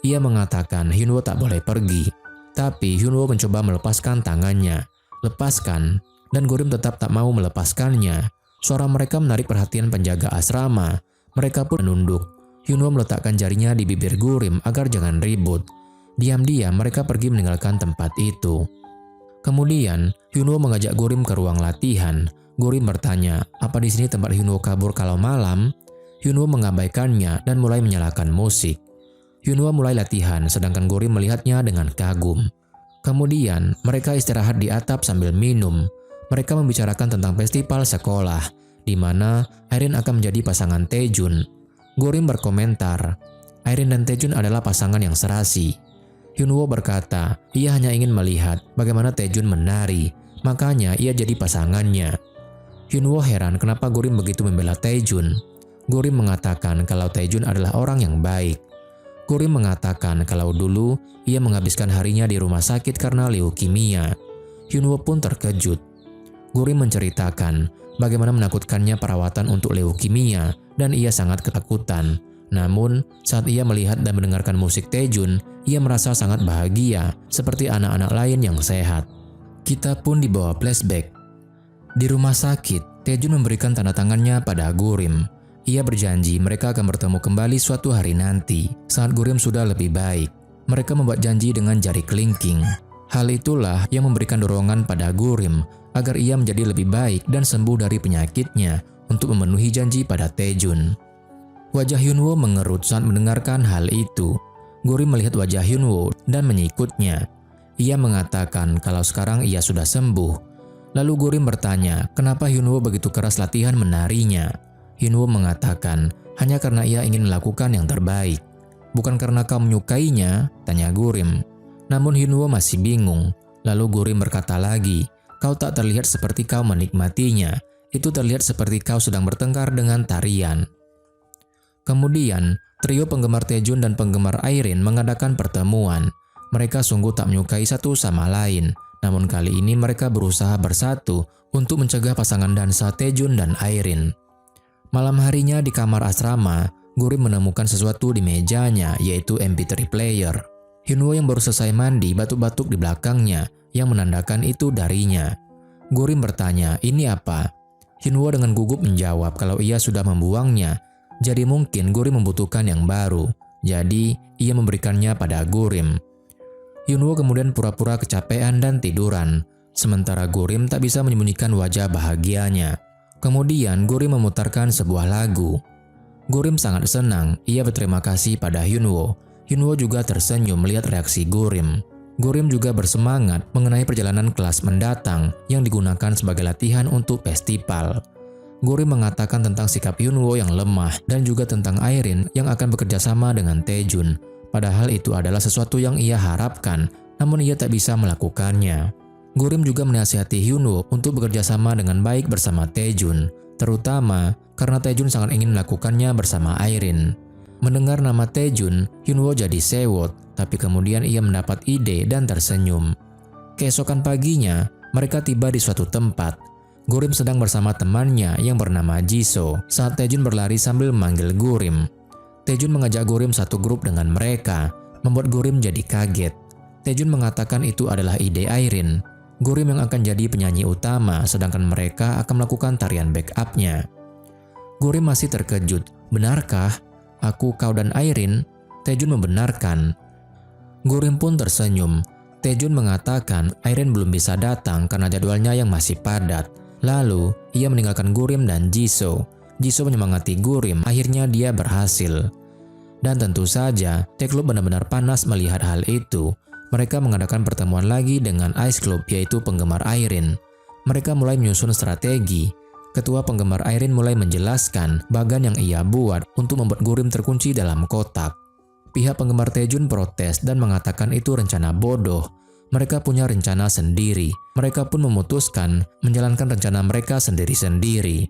Ia mengatakan Hyunwoo tak boleh pergi, tapi Hyunwoo mencoba melepaskan tangannya. Lepaskan, dan Gurim tetap tak mau melepaskannya. Suara mereka menarik perhatian penjaga asrama. Mereka pun menunduk. Hyunwoo meletakkan jarinya di bibir Gurim agar jangan ribut. Diam-diam mereka pergi meninggalkan tempat itu. Kemudian, Hyunwoo mengajak Gurim ke ruang latihan. Gurim bertanya, apa di sini tempat Hyunwoo kabur kalau malam? Hyunwoo mengabaikannya dan mulai menyalakan musik. Hyunwoo mulai latihan, sedangkan Gurim melihatnya dengan kagum. Kemudian, mereka istirahat di atap sambil minum. Mereka membicarakan tentang festival sekolah, di mana Irene akan menjadi pasangan Taejun. Gurim berkomentar, Irene dan Taejun adalah pasangan yang serasi. Hyunwoo berkata, ia hanya ingin melihat bagaimana Taejun menari, makanya ia jadi pasangannya. Hyunwoo heran kenapa Gurim begitu membela Taejun. Gurim mengatakan kalau Taejun adalah orang yang baik. Gurim mengatakan kalau dulu ia menghabiskan harinya di rumah sakit karena leukemia. Hyunwoo pun terkejut. Gurim menceritakan bagaimana menakutkannya perawatan untuk leukemia dan ia sangat ketakutan. Namun, saat ia melihat dan mendengarkan musik Taejun, ia merasa sangat bahagia seperti anak-anak lain yang sehat. Kita pun dibawa flashback. Di rumah sakit, Taejun memberikan tanda tangannya pada Gurim. Ia berjanji mereka akan bertemu kembali suatu hari nanti saat Gurim sudah lebih baik. Mereka membuat janji dengan jari kelingking. Hal itulah yang memberikan dorongan pada Gurim agar ia menjadi lebih baik dan sembuh dari penyakitnya untuk memenuhi janji pada Taejun. Wajah Hyunwoo mengerut saat mendengarkan hal itu. Gurim melihat wajah Hyunwoo dan menyikutnya. Ia mengatakan kalau sekarang ia sudah sembuh. Lalu Gurim bertanya, kenapa Hyunwoo begitu keras latihan menarinya? Hyunwoo mengatakan, hanya karena ia ingin melakukan yang terbaik. Bukan karena kau menyukainya, tanya Gurim. Namun Hyunwoo masih bingung. Lalu Gurim berkata lagi, kau tak terlihat seperti kau menikmatinya. Itu terlihat seperti kau sedang bertengkar dengan tarian. Kemudian, trio penggemar Taejun dan penggemar Irene mengadakan pertemuan. Mereka sungguh tak menyukai satu sama lain. Namun kali ini mereka berusaha bersatu untuk mencegah pasangan dansa Taejun dan Irene. Malam harinya di kamar asrama, Gurim menemukan sesuatu di mejanya, yaitu MP3 player. Hyunwoo yang baru selesai mandi batuk-batuk di belakangnya, yang menandakan itu darinya. Gurim bertanya, ini apa? Hyunwoo dengan gugup menjawab kalau ia sudah membuangnya. Jadi mungkin Gurim membutuhkan yang baru. Jadi ia memberikannya pada Gurim. Hyunwoo kemudian pura-pura kecapean dan tiduran. Sementara Gurim tak bisa menyembunyikan wajah bahagianya. Kemudian Gurim memutarkan sebuah lagu. Gurim sangat senang. Ia berterima kasih pada Hyunwoo. Hyunwoo juga tersenyum melihat reaksi Gurim. Gurim juga bersemangat mengenai perjalanan kelas mendatang yang digunakan sebagai latihan untuk festival. Gurim mengatakan tentang sikap Hyunwoo yang lemah dan juga tentang Irene yang akan bekerja sama dengan Taejun. Padahal itu adalah sesuatu yang ia harapkan, namun ia tak bisa melakukannya. Gurim juga menasihati Hyunwoo untuk bekerja sama dengan baik bersama Taejun, terutama karena Taejun sangat ingin melakukannya bersama Irene. Mendengar nama Taejun, Hyunwoo jadi sewot, tapi kemudian ia mendapat ide dan tersenyum. Keesokan paginya, mereka tiba di suatu tempat. Gurim sedang bersama temannya yang bernama Jisoo saat Taejun berlari sambil memanggil Gurim. Taejun mengajak Gurim satu grup dengan mereka, membuat Gurim jadi kaget. Taejun mengatakan itu adalah ide Irene. Gurim yang akan jadi penyanyi utama, sedangkan mereka akan melakukan tarian backupnya. Gurim masih terkejut. Benarkah? Aku, kau, dan Irene? Taejun membenarkan. Gurim pun tersenyum. Taejun mengatakan Irene belum bisa datang karena jadwalnya yang masih padat. Lalu, ia meninggalkan Gurim dan Jisoo. Jisoo menyemangati Gurim, akhirnya dia berhasil. Dan tentu saja, T-Club benar-benar panas melihat hal itu. Mereka mengadakan pertemuan lagi dengan Ice Club, yaitu penggemar Irene. Mereka mulai menyusun strategi. Ketua penggemar Irene mulai menjelaskan bagan yang ia buat untuk membuat Gurim terkunci dalam kotak. Pihak penggemar Taejun protes dan mengatakan itu rencana bodoh. Mereka punya rencana sendiri. Mereka pun memutuskan menjalankan rencana mereka sendiri-sendiri.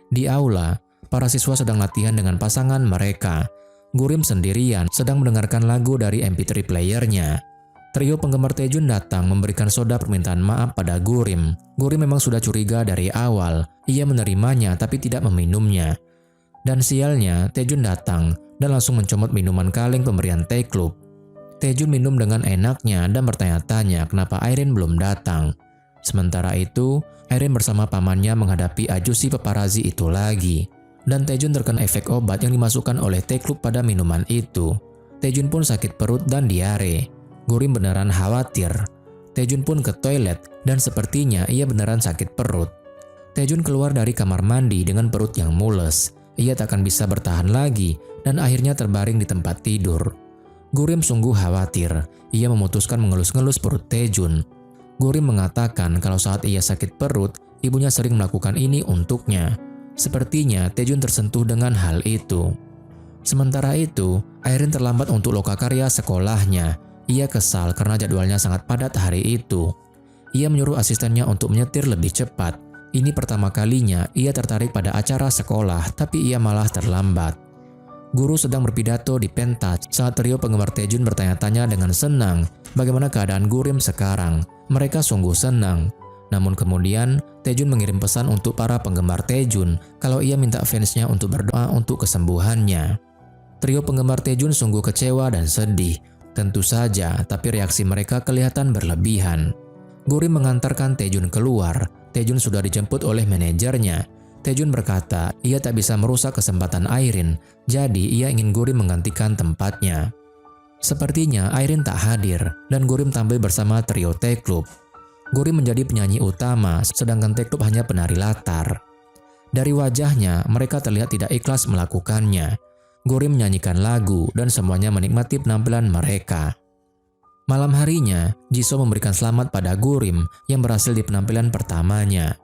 Di aula, para siswa sedang latihan dengan pasangan mereka. Gurim sendirian sedang mendengarkan lagu dari MP3 playernya. Trio penggemar Taejun datang memberikan soda permintaan maaf pada Gurim. Gurim memang sudah curiga dari awal. Ia menerimanya tapi tidak meminumnya. Dan sialnya, Taejun datang dan langsung mencomot minuman kaleng pemberian T-Club. Taejun minum dengan enaknya dan bertanya-tanya kenapa Irene belum datang. Sementara itu, Irene bersama pamannya menghadapi ajusi paparazi itu lagi. Dan Taejun terkena efek obat yang dimasukkan oleh T-Club pada minuman itu. Taejun pun sakit perut dan diare. Gurim beneran khawatir. Taejun pun ke toilet dan sepertinya ia beneran sakit perut. Taejun keluar dari kamar mandi dengan perut yang mules. Ia tak akan bisa bertahan lagi dan akhirnya terbaring di tempat tidur. Gurim sungguh khawatir. Ia memutuskan mengelus-ngelus perut Taejun. Gurim mengatakan kalau saat ia sakit perut, ibunya sering melakukan ini untuknya. Sepertinya Taejun tersentuh dengan hal itu. Sementara itu, Irene terlambat untuk lokakarya sekolahnya. Ia kesal karena jadwalnya sangat padat hari itu. Ia menyuruh asistennya untuk menyetir lebih cepat. Ini pertama kalinya ia tertarik pada acara sekolah, tapi ia malah terlambat. Guru sedang berpidato di pentas saat trio penggemar Taejun bertanya-tanya dengan senang bagaimana keadaan Gurim sekarang. Mereka sungguh senang. Namun kemudian, Taejun mengirim pesan untuk para penggemar Taejun kalau ia minta fansnya untuk berdoa untuk kesembuhannya. Trio penggemar Taejun sungguh kecewa dan sedih. Tentu saja, tapi reaksi mereka kelihatan berlebihan. Gurim mengantarkan Taejun keluar. Taejun sudah dijemput oleh manajernya. Taejun berkata ia tak bisa merusak kesempatan Irene, jadi ia ingin Gurim menggantikan tempatnya. Sepertinya Irene tak hadir dan Gurim tampil bersama trio T-Club. Gurim menjadi penyanyi utama, sedangkan T-Club hanya penari latar. Dari wajahnya, mereka terlihat tidak ikhlas melakukannya. Gurim menyanyikan lagu dan semuanya menikmati penampilan mereka. Malam harinya, Jisoo memberikan selamat pada Gurim yang berhasil di penampilan pertamanya.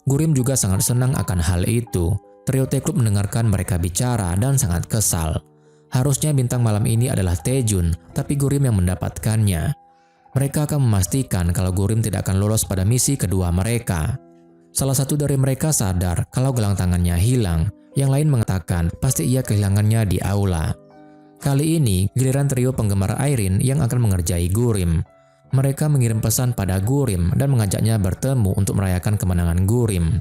Gurim juga sangat senang akan hal itu. Trio T-Club mendengarkan mereka bicara dan sangat kesal. Harusnya bintang malam ini adalah Taejun, tapi Gurim yang mendapatkannya. Mereka akan memastikan kalau Gurim tidak akan lolos pada misi kedua mereka. Salah satu dari mereka sadar kalau gelang tangannya hilang. Yang lain mengatakan pasti ia kehilangannya di aula. Kali ini, giliran trio penggemar Irene yang akan mengerjai Gurim. Mereka mengirim pesan pada Gurim dan mengajaknya bertemu untuk merayakan kemenangan Gurim.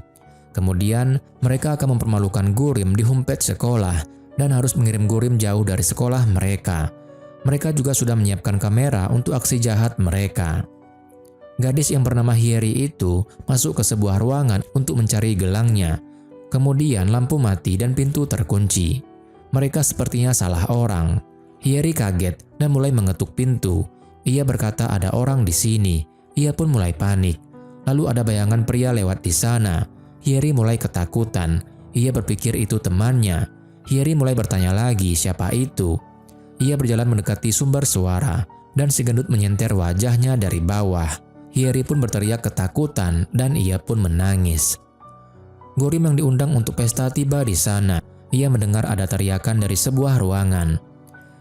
Kemudian, mereka akan mempermalukan Gurim di homepage sekolah dan harus mengirim Gurim jauh dari sekolah mereka. Mereka juga sudah menyiapkan kamera untuk aksi jahat mereka. Gadis yang bernama Hyeri itu masuk ke sebuah ruangan untuk mencari gelangnya. Kemudian lampu mati dan pintu terkunci. Mereka sepertinya salah orang. Hyeri kaget dan mulai mengetuk pintu. Ia berkata ada orang di sini. Ia pun mulai panik. Lalu ada bayangan pria lewat di sana. Hyeri mulai ketakutan. Ia berpikir itu temannya. Hyeri mulai bertanya lagi siapa itu. Ia berjalan mendekati sumber suara dan si gendut menyenter wajahnya dari bawah. Hyeri pun berteriak ketakutan dan ia pun menangis. Gurim yang diundang untuk pesta tiba di sana. Ia mendengar ada teriakan dari sebuah ruangan.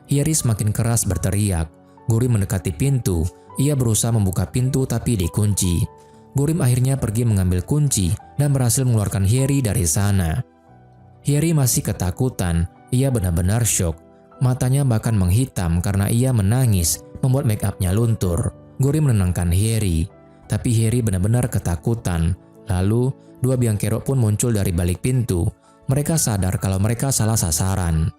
Hyeri semakin keras berteriak. Gurim mendekati pintu. Ia berusaha membuka pintu tapi dikunci. Gurim akhirnya pergi mengambil kunci dan berhasil mengeluarkan Hyeri dari sana. Hyeri masih ketakutan. Ia benar-benar syok. Matanya bahkan menghitam karena ia menangis, membuat make up-nya luntur. Gurim menenangkan Hyeri, tapi Hyeri benar-benar ketakutan. Lalu, dua biang kerok pun muncul dari balik pintu. Mereka sadar kalau mereka salah sasaran.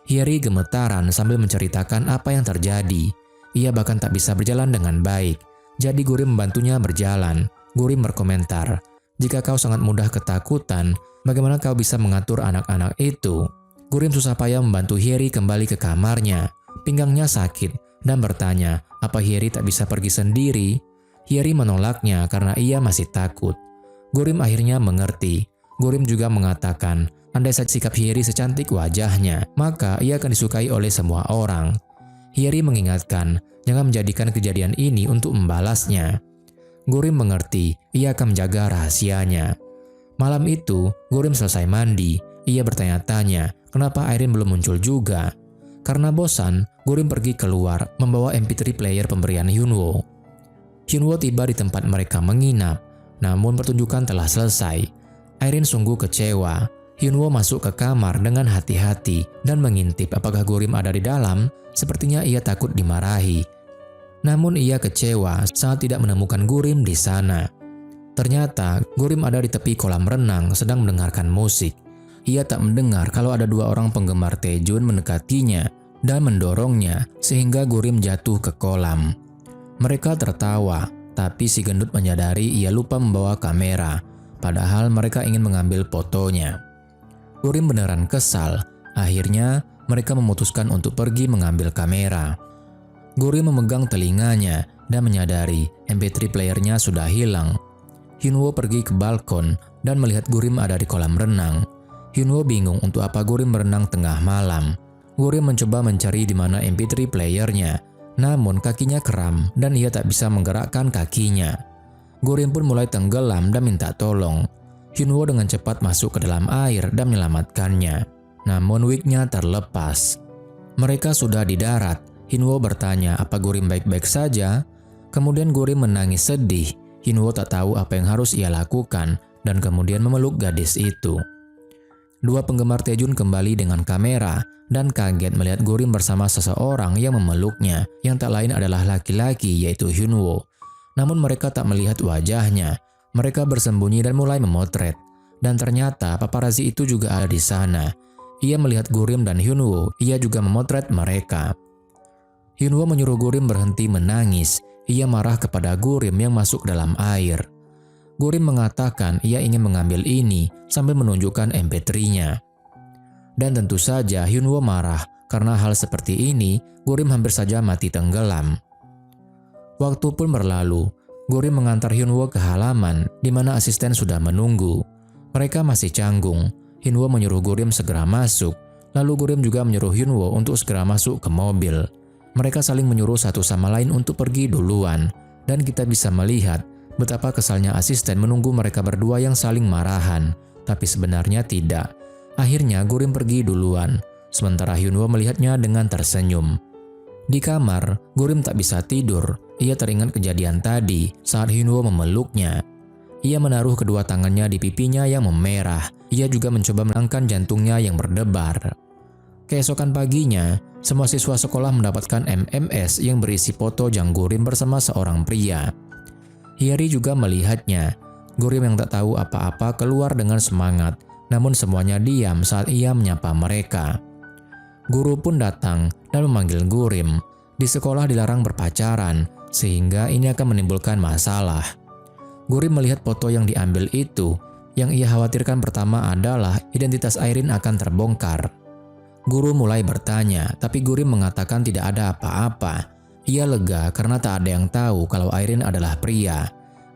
Hyeri gemetaran sambil menceritakan apa yang terjadi. Ia bahkan tak bisa berjalan dengan baik. Jadi Gurim membantunya berjalan. Gurim berkomentar, "Jika kau sangat mudah ketakutan, bagaimana kau bisa mengatur anak-anak itu?" Gurim susah payah membantu Hyeri kembali ke kamarnya. Pinggangnya sakit dan bertanya, apa Hyeri tak bisa pergi sendiri? Hyeri menolaknya karena ia masih takut. Gurim akhirnya mengerti. Gurim juga mengatakan, andai saja sikap Hyeri secantik wajahnya, maka ia akan disukai oleh semua orang. Hyeri mengingatkan, jangan menjadikan kejadian ini untuk membalasnya. Gurim mengerti, ia akan menjaga rahasianya. Malam itu, Gurim selesai mandi. Ia bertanya-tanya, kenapa Irene belum muncul juga? Karena bosan, Gurim pergi keluar membawa MP3 player pemberian Hyunwoo. Hyunwoo tiba di tempat mereka menginap, namun pertunjukan telah selesai. Irene sungguh kecewa. Hyunwoo masuk ke kamar dengan hati-hati dan mengintip apakah Gurim ada di dalam. Sepertinya ia takut dimarahi. Namun ia kecewa saat tidak menemukan Gurim di sana. Ternyata Gurim ada di tepi kolam renang sedang mendengarkan musik. Ia tak mendengar kalau ada dua orang penggemar Taejun mendekatinya dan mendorongnya sehingga Gurim jatuh ke kolam. Mereka tertawa, tapi si gendut menyadari ia lupa membawa kamera, padahal mereka ingin mengambil fotonya. Gurim beneran kesal. Akhirnya mereka memutuskan untuk pergi mengambil kamera. Gurim memegang telinganya dan menyadari MP3 playernya sudah hilang. Hyunwoo pergi ke balkon dan melihat Gurim ada di kolam renang. Hyunwoo bingung untuk apa Gurim berenang tengah malam. Gurim mencoba mencari di mana MP3 playernya, namun kakinya kram dan ia tak bisa menggerakkan kakinya. Gurim pun mulai tenggelam dan minta tolong. Hyunwoo dengan cepat masuk ke dalam air dan menyelamatkannya. namun wignya terlepas. Mereka sudah di darat. Hyunwoo bertanya apa Gurim baik-baik saja. Kemudian Gurim menangis sedih. Hyunwoo tak tahu apa yang harus ia lakukan dan kemudian memeluk gadis itu. Dua penggemar Taejun kembali dengan kamera dan kaget melihat Gurim bersama seseorang yang memeluknya, yang tak lain adalah laki-laki yaitu Hyunwoo. Namun mereka tak melihat wajahnya. Mereka bersembunyi dan mulai memotret. Dan ternyata paparazzi itu juga ada di sana. Ia melihat Gurim dan Hyunwoo, ia juga memotret mereka. Hyunwoo menyuruh Gurim berhenti menangis. Ia marah kepada Gurim yang masuk dalam air. Gurim mengatakan ia ingin mengambil ini sambil menunjukkan MP3-nya. Dan tentu saja Hyunwoo marah karena hal seperti ini Gurim hampir saja mati tenggelam. Waktu pun berlalu. Gurim mengantar Hyunwoo ke halaman di mana asisten sudah menunggu. Mereka masih canggung. Hyunwoo menyuruh Gurim segera masuk. Lalu Gurim juga menyuruh Hyunwoo untuk segera masuk ke mobil. Mereka saling menyuruh satu sama lain untuk pergi duluan. Dan kita bisa melihat betapa kesalnya asisten menunggu mereka berdua yang saling marahan, tapi sebenarnya tidak. Akhirnya Gurim pergi duluan, sementara Hyunwoo melihatnya dengan tersenyum. Di kamar, Gurim tak bisa tidur. Ia teringat kejadian tadi saat Hyunwoo memeluknya. Ia menaruh kedua tangannya di pipinya yang memerah. Ia juga mencoba menenangkan jantungnya yang berdebar. Keesokan paginya, semua siswa sekolah mendapatkan MMS yang berisi foto Jang Gurim bersama seorang pria. Hyeri juga melihatnya. Gurim yang tak tahu apa-apa keluar dengan semangat, namun semuanya diam saat ia menyapa mereka. Guru pun datang dan memanggil Gurim. Di sekolah dilarang berpacaran, sehingga ini akan menimbulkan masalah. Gurim melihat foto yang diambil itu. Yang ia khawatirkan pertama adalah identitas Airin akan terbongkar. Guru mulai bertanya, tapi Gurim mengatakan tidak ada apa-apa. Ia lega karena tak ada yang tahu kalau Airin adalah pria.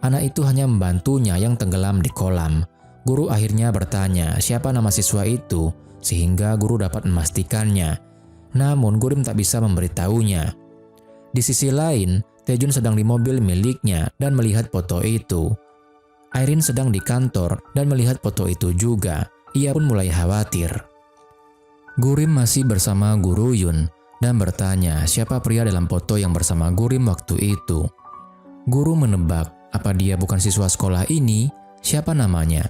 Anak itu hanya membantunya yang tenggelam di kolam. Guru akhirnya bertanya siapa nama siswa itu, sehingga guru dapat memastikannya. Namun Gurim tak bisa memberitahunya. Di sisi lain, Taejun sedang di mobil miliknya dan melihat foto itu. Airin sedang di kantor dan melihat foto itu juga. Ia pun mulai khawatir. Gurim masih bersama Guru Yun dan bertanya siapa pria dalam foto yang bersama Gurim waktu itu. Guru menebak apa dia bukan siswa sekolah ini, siapa namanya.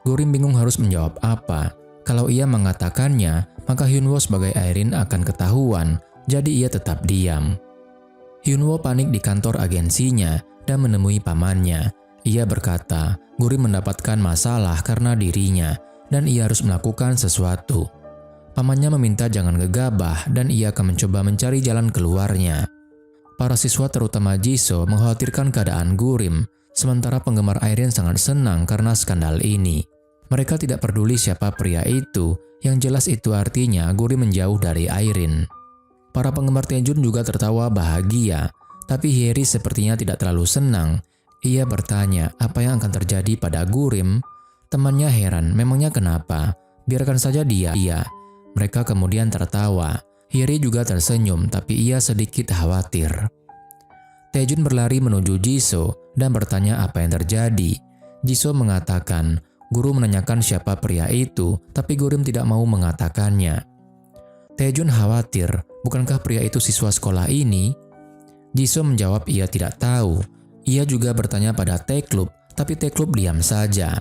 Gurim bingung harus menjawab apa. Kalau ia mengatakannya, maka Hyunwoo sebagai Airin akan ketahuan, jadi ia tetap diam. Hyunwoo panik di kantor agensinya dan menemui pamannya. Ia berkata, Gurim mendapatkan masalah karena dirinya dan ia harus melakukan sesuatu. Pamannya meminta jangan gegabah dan ia akan mencoba mencari jalan keluarnya. Para siswa terutama Jisoo mengkhawatirkan keadaan Gurim, sementara penggemar Airin sangat senang karena skandal ini. Mereka tidak peduli siapa pria itu, yang jelas itu artinya Gurim menjauh dari Airin. Para penggemar Taejun juga tertawa bahagia, tapi Hyeri sepertinya tidak terlalu senang. Ia bertanya apa yang akan terjadi pada Gurim. Temannya heran, memangnya kenapa? Biarkan saja dia. Mereka kemudian tertawa. Hyeri juga tersenyum, tapi ia sedikit khawatir. Taejun berlari menuju Jisoo dan bertanya apa yang terjadi. Jisoo mengatakan, guru menanyakan siapa pria itu, tapi Gurim tidak mau mengatakannya. Taejun khawatir, bukankah pria itu siswa sekolah ini? Jisoo menjawab ia tidak tahu. Ia juga bertanya pada Tae-Club, tapi Tae-Club diam saja.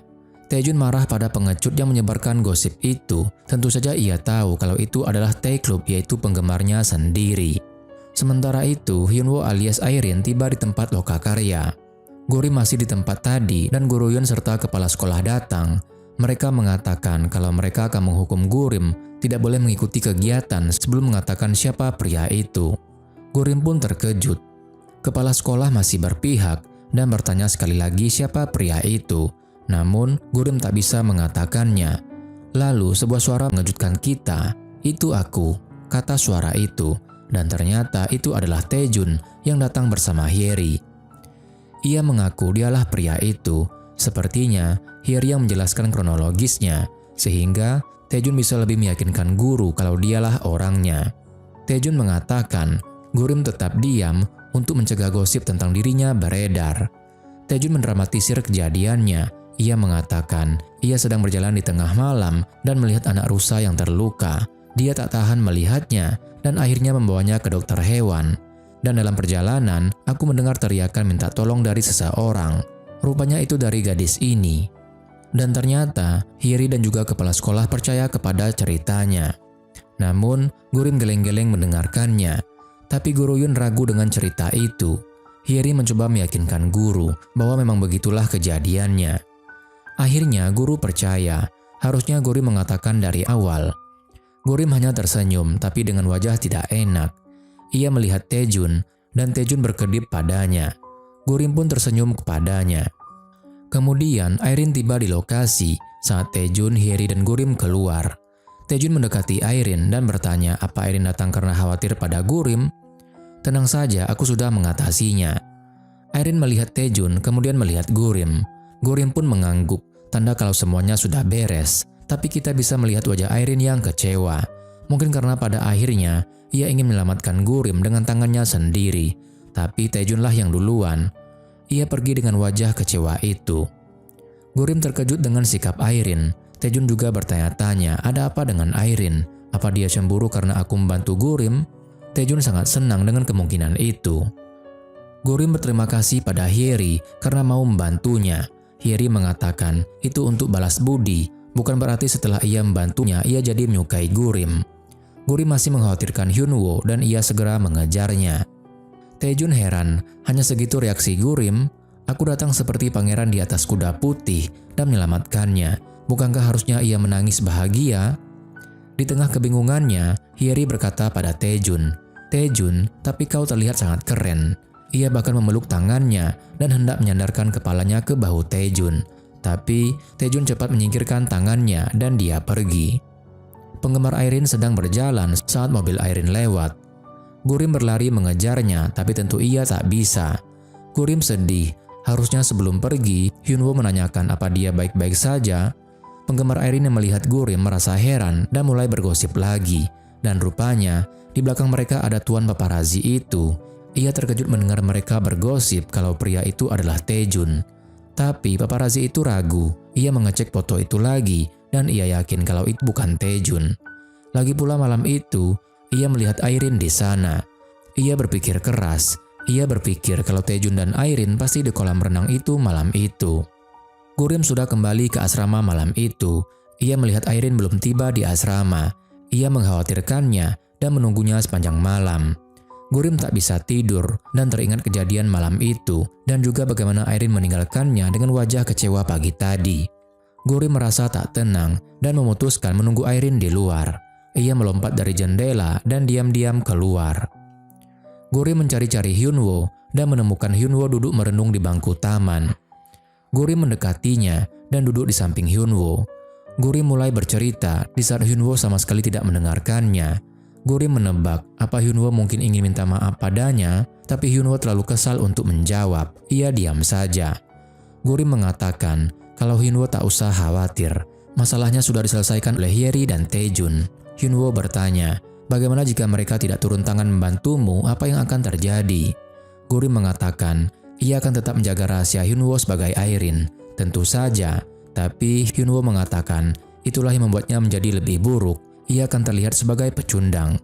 Taejun marah pada pengecut yang menyebarkan gosip itu. Tentu saja ia tahu kalau itu adalah Tae-Club, yaitu penggemarnya sendiri. Sementara itu, Hyunwoo alias Airin tiba di tempat lokakarya. Gurim masih di tempat tadi dan Guru Yun serta kepala sekolah datang. Mereka mengatakan kalau mereka akan menghukum Gurim tidak boleh mengikuti kegiatan sebelum mengatakan siapa pria itu. Gurim pun terkejut. Kepala sekolah masih berpihak dan bertanya sekali lagi siapa pria itu. Namun, Gurim tak bisa mengatakannya. Lalu, sebuah suara mengejutkan kita. Itu aku, kata suara itu. Dan ternyata itu adalah Taejun yang datang bersama Hyeri. Ia mengaku dialah pria itu. Sepertinya, Hyeri yang menjelaskan kronologisnya. Sehingga, Taejun bisa lebih meyakinkan guru kalau dialah orangnya. Taejun mengatakan, Gurim tetap diam untuk mencegah gosip tentang dirinya beredar. Taejun mendramatisir kejadiannya. Ia mengatakan ia sedang berjalan di tengah malam dan melihat anak rusa yang terluka. Dia tak tahan melihatnya dan akhirnya membawanya ke dokter hewan. Dan dalam perjalanan, aku mendengar teriakan minta tolong dari seseorang. Rupanya itu dari gadis ini. Dan ternyata, Hyeri dan juga kepala sekolah percaya kepada ceritanya. Namun, Gurim geleng-geleng mendengarkannya. Tapi Guru Yun ragu dengan cerita itu. Hyeri mencoba meyakinkan guru bahwa memang begitulah kejadiannya. Akhirnya, guru percaya. Harusnya Gurim mengatakan dari awal. Gurim hanya tersenyum, tapi dengan wajah tidak enak. Ia melihat Taejun, dan Taejun berkedip padanya. Gurim pun tersenyum kepadanya. Kemudian, Irene tiba di lokasi saat Taejun, Hyeri, dan Gurim keluar. Taejun mendekati Irene dan bertanya apa Irene datang karena khawatir pada Gurim. Tenang saja, aku sudah mengatasinya. Irene melihat Taejun, kemudian melihat Gurim. Gurim pun mengangguk, tanda kalau semuanya sudah beres. Tapi kita bisa melihat wajah Irene yang kecewa. Mungkin karena pada akhirnya, ia ingin menyelamatkan Gurim dengan tangannya sendiri. Tapi Taejunlah yang duluan. Ia pergi dengan wajah kecewa itu. Gurim terkejut dengan sikap Irene. Taejun juga bertanya-tanya, ada apa dengan Irene? Apa dia cemburu karena aku membantu Gurim? Taejun sangat senang dengan kemungkinan itu. Gurim berterima kasih pada Hyeri karena mau membantunya. Hyeri mengatakan itu untuk balas budi. Bukan berarti setelah ia membantunya, ia jadi menyukai Gurim. Gurim masih mengkhawatirkan Hyunwoo dan ia segera mengejarnya. Taejun heran, hanya segitu reaksi Gurim. Aku datang seperti pangeran di atas kuda putih dan menyelamatkannya. Bukankah harusnya ia menangis bahagia? Di tengah kebingungannya, Hyeri berkata pada Taejun, Taejun, tapi kau terlihat sangat keren. Ia bahkan memeluk tangannya dan hendak menyandarkan kepalanya ke bahu Taejun. Tapi Taejun cepat menyingkirkan tangannya dan dia pergi. Penggemar Irene sedang berjalan saat mobil Irene lewat. Gurim berlari mengejarnya, tapi tentu ia tak bisa. Gurim sedih. Harusnya sebelum pergi, Hyunwoo menanyakan apa dia baik-baik saja. Penggemar Irene yang melihat Gurim merasa heran dan mulai bergosip lagi. Dan rupanya, di belakang mereka ada tuan paparazi itu. Ia terkejut mendengar mereka bergosip kalau pria itu adalah Taejun. Tapi paparazi itu ragu. Ia mengecek foto itu lagi dan ia yakin kalau itu bukan Taejun. Lagi pula malam itu, ia melihat Irene di sana. Ia berpikir keras. Ia berpikir kalau Taejun dan Irene pasti di kolam renang itu malam itu. Gurim sudah kembali ke asrama malam itu. Ia melihat Irene belum tiba di asrama. Ia mengkhawatirkannya dan menunggunya sepanjang malam. Gurim tak bisa tidur dan teringat kejadian malam itu dan juga bagaimana Irene meninggalkannya dengan wajah kecewa pagi tadi. Gurim merasa tak tenang dan memutuskan menunggu Irene di luar. Ia melompat dari jendela dan diam-diam keluar. Gurim mencari-cari Hyunwoo dan menemukan Hyunwoo duduk merenung di bangku taman. Gurim mendekatinya dan duduk di samping Hyunwoo. Gurim mulai bercerita di saat Hyunwoo sama sekali tidak mendengarkannya. Gurim menebak apa Hyunwoo mungkin ingin minta maaf padanya, tapi Hyunwoo terlalu kesal untuk menjawab. Ia diam saja. Gurim mengatakan kalau Hyunwoo tak usah khawatir. Masalahnya sudah diselesaikan oleh Hyeri dan Taejun. Hyunwoo bertanya, bagaimana jika mereka tidak turun tangan membantumu, apa yang akan terjadi? Gurim mengatakan, ia akan tetap menjaga rahasia Hyunwoo sebagai Irene. Tentu saja, tapi Hyunwoo mengatakan, itulah yang membuatnya menjadi lebih buruk. Ia akan terlihat sebagai pecundang.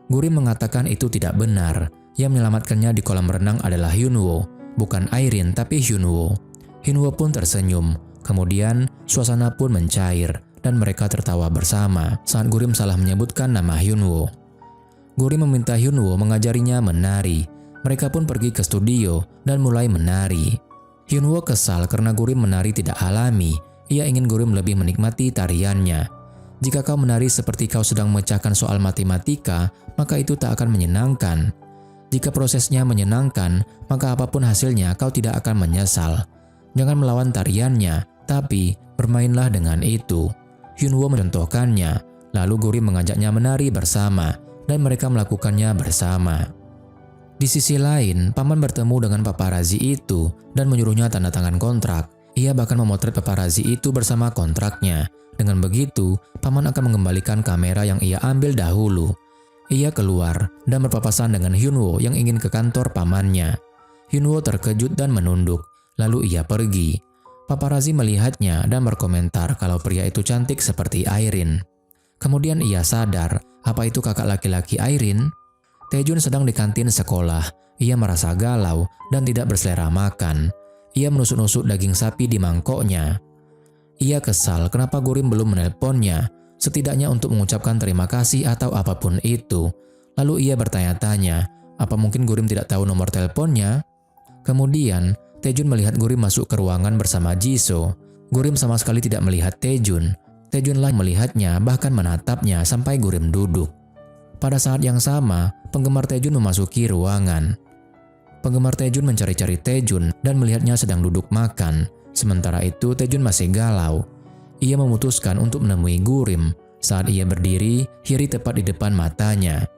Gurim mengatakan itu tidak benar. Yang menyelamatkannya di kolam renang adalah Hyunwoo, bukan Irene tapi Hyunwoo. Hyunwoo pun tersenyum. Kemudian suasana pun mencair dan mereka tertawa bersama saat Gurim salah menyebutkan nama Hyunwoo. Gurim meminta Hyunwoo mengajarinya menari. Mereka pun pergi ke studio dan mulai menari. Hyunwoo kesal karena Gurim menari tidak alami. Ia ingin Gurim lebih menikmati tariannya. Jika kau menari seperti kau sedang memecahkan soal matematika, maka itu tak akan menyenangkan. Jika prosesnya menyenangkan, maka apapun hasilnya kau tidak akan menyesal. Jangan melawan tariannya, tapi bermainlah dengan itu. Hyunwoo mencontohkannya, lalu Gurim mengajaknya menari bersama, dan mereka melakukannya bersama. Di sisi lain, paman bertemu dengan paparazi itu dan menyuruhnya tanda tangan kontrak. Ia bahkan memotret paparazi itu bersama kontraknya. Dengan begitu, paman akan mengembalikan kamera yang ia ambil dahulu. Ia keluar dan berpapasan dengan Hyunwoo yang ingin ke kantor pamannya. Hyunwoo terkejut dan menunduk, lalu ia pergi. Paparazi melihatnya dan berkomentar kalau pria itu cantik seperti Irene. Kemudian ia sadar, apa itu kakak laki-laki Irene? Taejun sedang di kantin sekolah. Ia merasa galau dan tidak berselera makan. Ia menusuk-nusuk daging sapi di mangkoknya. Ia kesal kenapa Gurim belum menelponnya, setidaknya untuk mengucapkan terima kasih atau apapun itu. Lalu ia bertanya-tanya, apa mungkin Gurim tidak tahu nomor teleponnya? Kemudian, Taejun melihat Gurim masuk ke ruangan bersama Jisoo. Gurim sama sekali tidak melihat Taejun. Taejunlah melihatnya, bahkan menatapnya sampai Gurim duduk. Pada saat yang sama, penggemar Taejun memasuki ruangan. Penggemar Taejun mencari-cari Taejun dan melihatnya sedang duduk makan. Sementara itu, Taejun masih galau. Ia memutuskan untuk menemui Gurim. Saat ia berdiri, Hyeri tepat di depan matanya.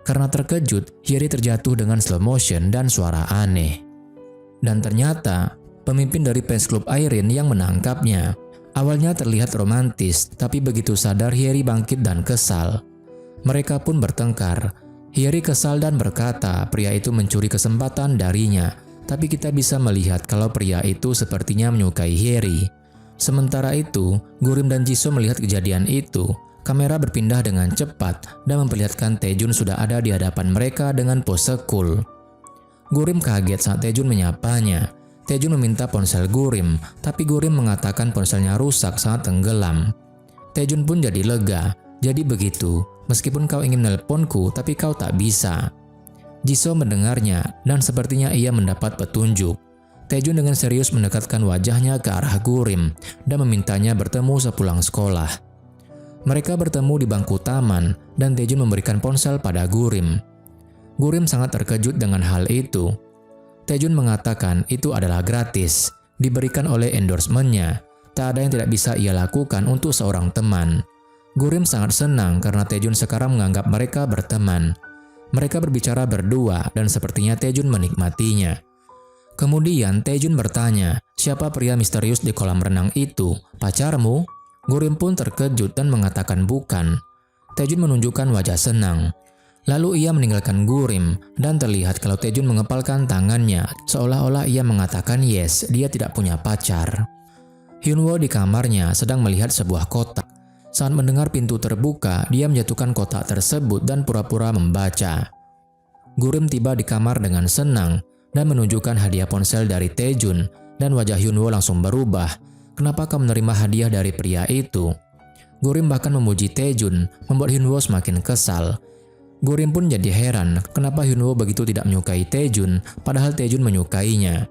Karena terkejut, Hyeri terjatuh dengan slow motion dan suara aneh. Dan ternyata, pemimpin dari fans klub Irene yang menangkapnya. Awalnya terlihat romantis, tapi begitu sadar Hyeri bangkit dan kesal. Mereka pun bertengkar. Hyeri kesal dan berkata pria itu mencuri kesempatan darinya, tapi kita bisa melihat kalau pria itu sepertinya menyukai Hyeri. Sementara itu, Gurim dan Jisoo melihat kejadian itu. Kamera berpindah dengan cepat dan memperlihatkan Taejun sudah ada di hadapan mereka dengan pose cool. Gurim kaget saat Taejun menyapanya. Taejun meminta ponsel Gurim, tapi Gurim mengatakan ponselnya rusak saat tenggelam. Taejun pun jadi lega. Jadi begitu, meskipun kau ingin menelponku, tapi kau tak bisa. Jisoo mendengarnya dan sepertinya ia mendapat petunjuk. Taejun dengan serius mendekatkan wajahnya ke arah Gurim dan memintanya bertemu sepulang sekolah. Mereka bertemu di bangku taman dan Taejun memberikan ponsel pada Gurim. Gurim sangat terkejut dengan hal itu. Taejun mengatakan itu adalah gratis, diberikan oleh endorsement-nya. Tak ada yang tidak bisa ia lakukan untuk seorang teman. Gurim sangat senang karena Taejun sekarang menganggap mereka berteman. Mereka berbicara berdua dan sepertinya Taejun menikmatinya. Kemudian Taejun bertanya, siapa pria misterius di kolam renang itu? Pacarmu? Gurim pun terkejut dan mengatakan bukan. Taejun menunjukkan wajah senang. Lalu ia meninggalkan Gurim dan terlihat kalau Taejun mengepalkan tangannya seolah-olah ia mengatakan yes, dia tidak punya pacar. Hyunwoo di kamarnya sedang melihat sebuah kotak. Saat mendengar pintu terbuka, dia menjatuhkan kotak tersebut dan pura-pura membaca. Gurim tiba di kamar dengan senang dan menunjukkan hadiah ponsel dari Taejun dan wajah Hyunwoo langsung berubah. Kenapa kau menerima hadiah dari pria itu? Gurim bahkan memuji Taejun, membuat Hyunwoo semakin kesal. Gurim pun jadi heran kenapa Hyunwoo begitu tidak menyukai Taejun padahal Taejun menyukainya.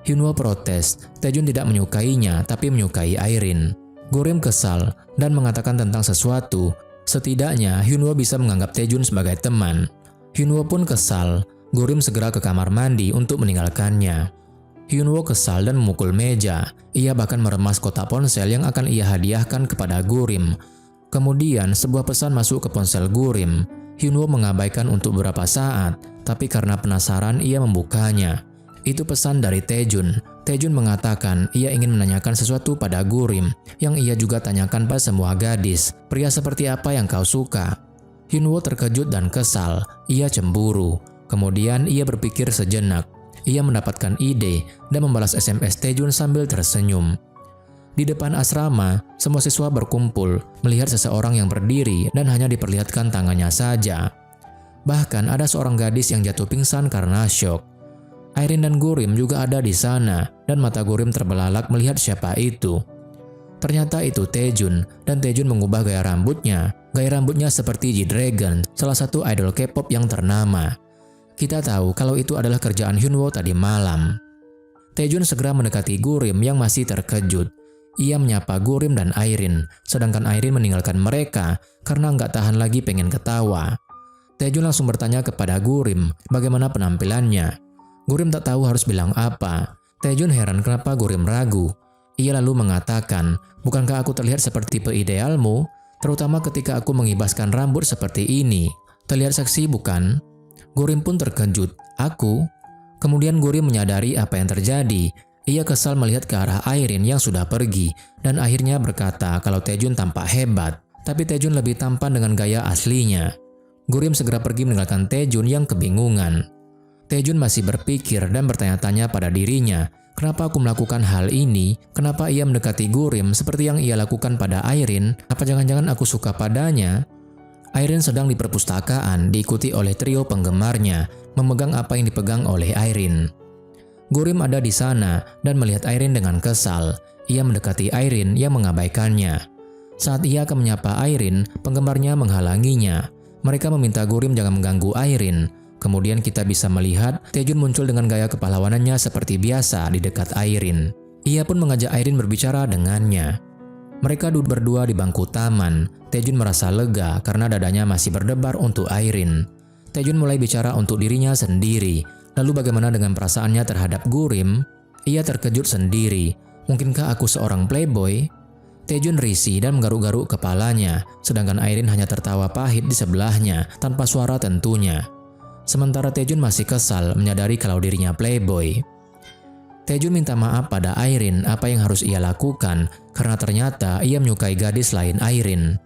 Hyunwoo protes, Taejun tidak menyukainya tapi menyukai Irene. Gurim kesal dan mengatakan tentang sesuatu. Setidaknya Hyunwoo bisa menganggap Taejun sebagai teman. Hyunwoo pun kesal. Gurim segera ke kamar mandi untuk meninggalkannya. Hyunwoo kesal dan memukul meja. Ia bahkan meremas kotak ponsel yang akan ia hadiahkan kepada Gurim. Kemudian sebuah pesan masuk ke ponsel Gurim. Hyunwoo mengabaikan untuk beberapa saat, tapi karena penasaran ia membukanya. Itu pesan dari Taejun. Taejun mengatakan ia ingin menanyakan sesuatu pada Gurim, yang ia juga tanyakan pada semua gadis. Pria seperti apa yang kau suka? Hyunwoo terkejut dan kesal. Ia cemburu. Kemudian ia berpikir sejenak. Ia mendapatkan ide dan membalas SMS Taejun sambil tersenyum. Di depan asrama, semua siswa berkumpul melihat seseorang yang berdiri dan hanya diperlihatkan tangannya saja. Bahkan ada seorang gadis yang jatuh pingsan karena syok. Irene dan Gurim juga ada di sana dan mata Gurim terbelalak melihat siapa itu. Ternyata itu Taejun dan Taejun mengubah gaya rambutnya. Gaya rambutnya seperti G-Dragon, salah satu idol K-pop yang ternama. Kita tahu kalau itu adalah kerjaan Hyunwoo tadi malam. Taejun segera mendekati Gurim yang masih terkejut. Ia menyapa Gurim dan Irene, sedangkan Irene meninggalkan mereka karena nggak tahan lagi pengen ketawa. Taejun langsung bertanya kepada Gurim bagaimana penampilannya. Gurim tak tahu harus bilang apa. Taejun heran kenapa Gurim ragu. Ia lalu mengatakan, bukankah aku terlihat seperti tipe idealmu? Terutama ketika aku mengibaskan rambut seperti ini. Terlihat seksi bukan? Gurim pun terkejut. Aku? Kemudian Gurim menyadari apa yang terjadi. Ia kesal melihat ke arah Irene yang sudah pergi dan akhirnya berkata kalau Taejun tampak hebat, tapi Taejun lebih tampan dengan gaya aslinya. Gurim segera pergi meninggalkan Taejun yang kebingungan. Taejun masih berpikir dan bertanya-tanya pada dirinya, Kenapa aku melakukan hal ini? Kenapa ia mendekati Gurim seperti yang ia lakukan pada Irene? Apa jangan-jangan aku suka padanya? Irene sedang di perpustakaan, diikuti oleh trio penggemarnya, memegang apa yang dipegang oleh Irene. Gurim ada di sana dan melihat Irene dengan kesal. Ia mendekati Irene yang mengabaikannya. Saat ia akan menyapa Irene, penggemarnya menghalanginya. Mereka meminta Gurim jangan mengganggu Irene. Kemudian kita bisa melihat Taejun muncul dengan gaya kepahlawanannya seperti biasa di dekat Irene. Ia pun mengajak Irene berbicara dengannya. Mereka duduk berdua di bangku taman. Taejun merasa lega karena dadanya masih berdebar untuk Irene. Taejun mulai bicara untuk dirinya sendiri. Lalu bagaimana dengan perasaannya terhadap Gurim? Ia terkejut sendiri. Mungkinkah aku seorang playboy? Taejun risih dan menggaruk-garuk kepalanya, sedangkan Irene hanya tertawa pahit di sebelahnya, tanpa suara tentunya. Sementara Taejun masih kesal menyadari kalau dirinya playboy. Taejun minta maaf pada Irene apa yang harus ia lakukan, karena ternyata ia menyukai gadis lain Irene.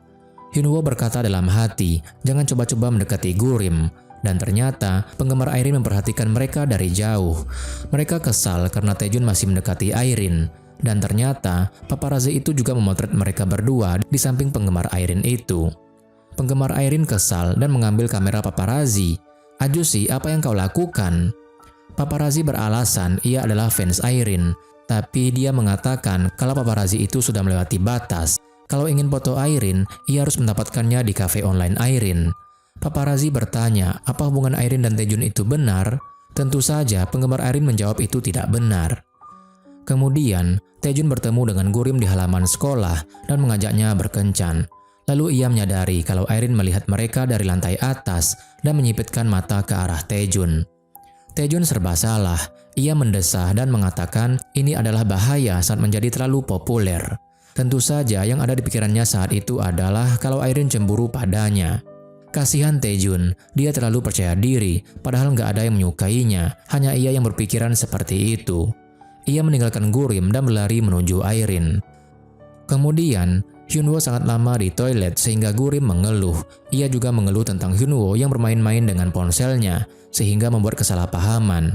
Hyunwoo berkata dalam hati, jangan coba-coba mendekati Gurim. Dan ternyata penggemar Irene memperhatikan mereka dari jauh. Mereka kesal karena Taejun masih mendekati Irene. Dan ternyata paparazzi itu juga memotret mereka berdua di samping penggemar Irene itu. Penggemar Irene kesal dan mengambil kamera paparazzi. Ajushi, apa yang kau lakukan? Paparazzi beralasan ia adalah fans Irene, tapi dia mengatakan kalau paparazzi itu sudah melewati batas. Kalau ingin foto Irene, ia harus mendapatkannya di cafe online Irene. Paparazzi bertanya, apa hubungan Irene dan Taejun itu benar? Tentu saja penggemar Irene menjawab itu tidak benar. Kemudian, Taejun bertemu dengan Gurim di halaman sekolah dan mengajaknya berkencan. Lalu ia menyadari kalau Irene melihat mereka dari lantai atas dan menyipitkan mata ke arah Taejun. Taejun serba salah. Ia mendesah dan mengatakan ini adalah bahaya saat menjadi terlalu populer. Tentu saja yang ada di pikirannya saat itu adalah kalau Irene cemburu padanya. Kasihan Taejun, dia terlalu percaya diri, padahal nggak ada yang menyukainya, hanya ia yang berpikiran seperti itu. Ia meninggalkan Gurim dan berlari menuju Irene. Kemudian, Hyunwoo sangat lama di toilet sehingga Gurim mengeluh. Ia juga mengeluh tentang Hyunwoo yang bermain-main dengan ponselnya, sehingga membuat kesalahpahaman.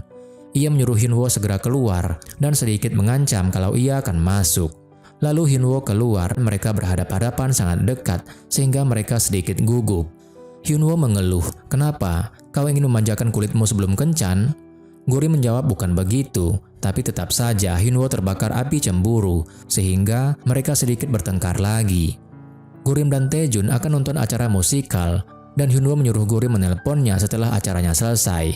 Ia menyuruh Hyunwoo segera keluar dan sedikit mengancam kalau ia akan masuk. Lalu Hyunwoo keluar, mereka berhadapan-hadapan sangat dekat sehingga mereka sedikit gugup. Hyunwoo mengeluh, kenapa? Kau ingin memanjakan kulitmu sebelum kencan? Gurim menjawab bukan begitu, tapi tetap saja Hyunwoo terbakar api cemburu, sehingga mereka sedikit bertengkar lagi. Gurim dan Taejun akan nonton acara musikal, dan Hyunwoo menyuruh Gurim menelponnya setelah acaranya selesai.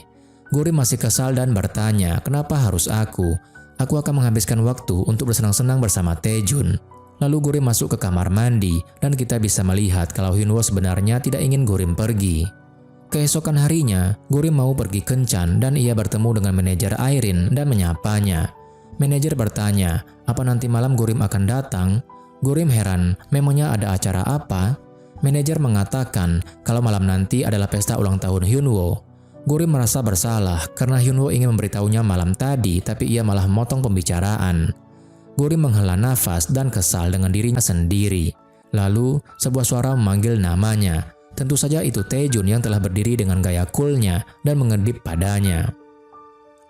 Gurim masih kesal dan bertanya, kenapa harus aku? Aku akan menghabiskan waktu untuk bersenang-senang bersama Taejun. Lalu Gurim masuk ke kamar mandi, dan kita bisa melihat kalau Hyunwoo sebenarnya tidak ingin Gurim pergi. Keesokan harinya, Gurim mau pergi kencan dan ia bertemu dengan manajer Irene dan menyapanya. Manajer bertanya, apa nanti malam Gurim akan datang? Gurim heran, memangnya ada acara apa? Manajer mengatakan kalau malam nanti adalah pesta ulang tahun Hyunwoo. Gurim merasa bersalah karena Hyunwoo ingin memberitahunya malam tadi, tapi ia malah memotong pembicaraan. Gurim menghela nafas dan kesal dengan dirinya sendiri. Lalu, sebuah suara memanggil namanya. Tentu saja itu Taejun yang telah berdiri dengan gaya coolnya dan mengedip padanya.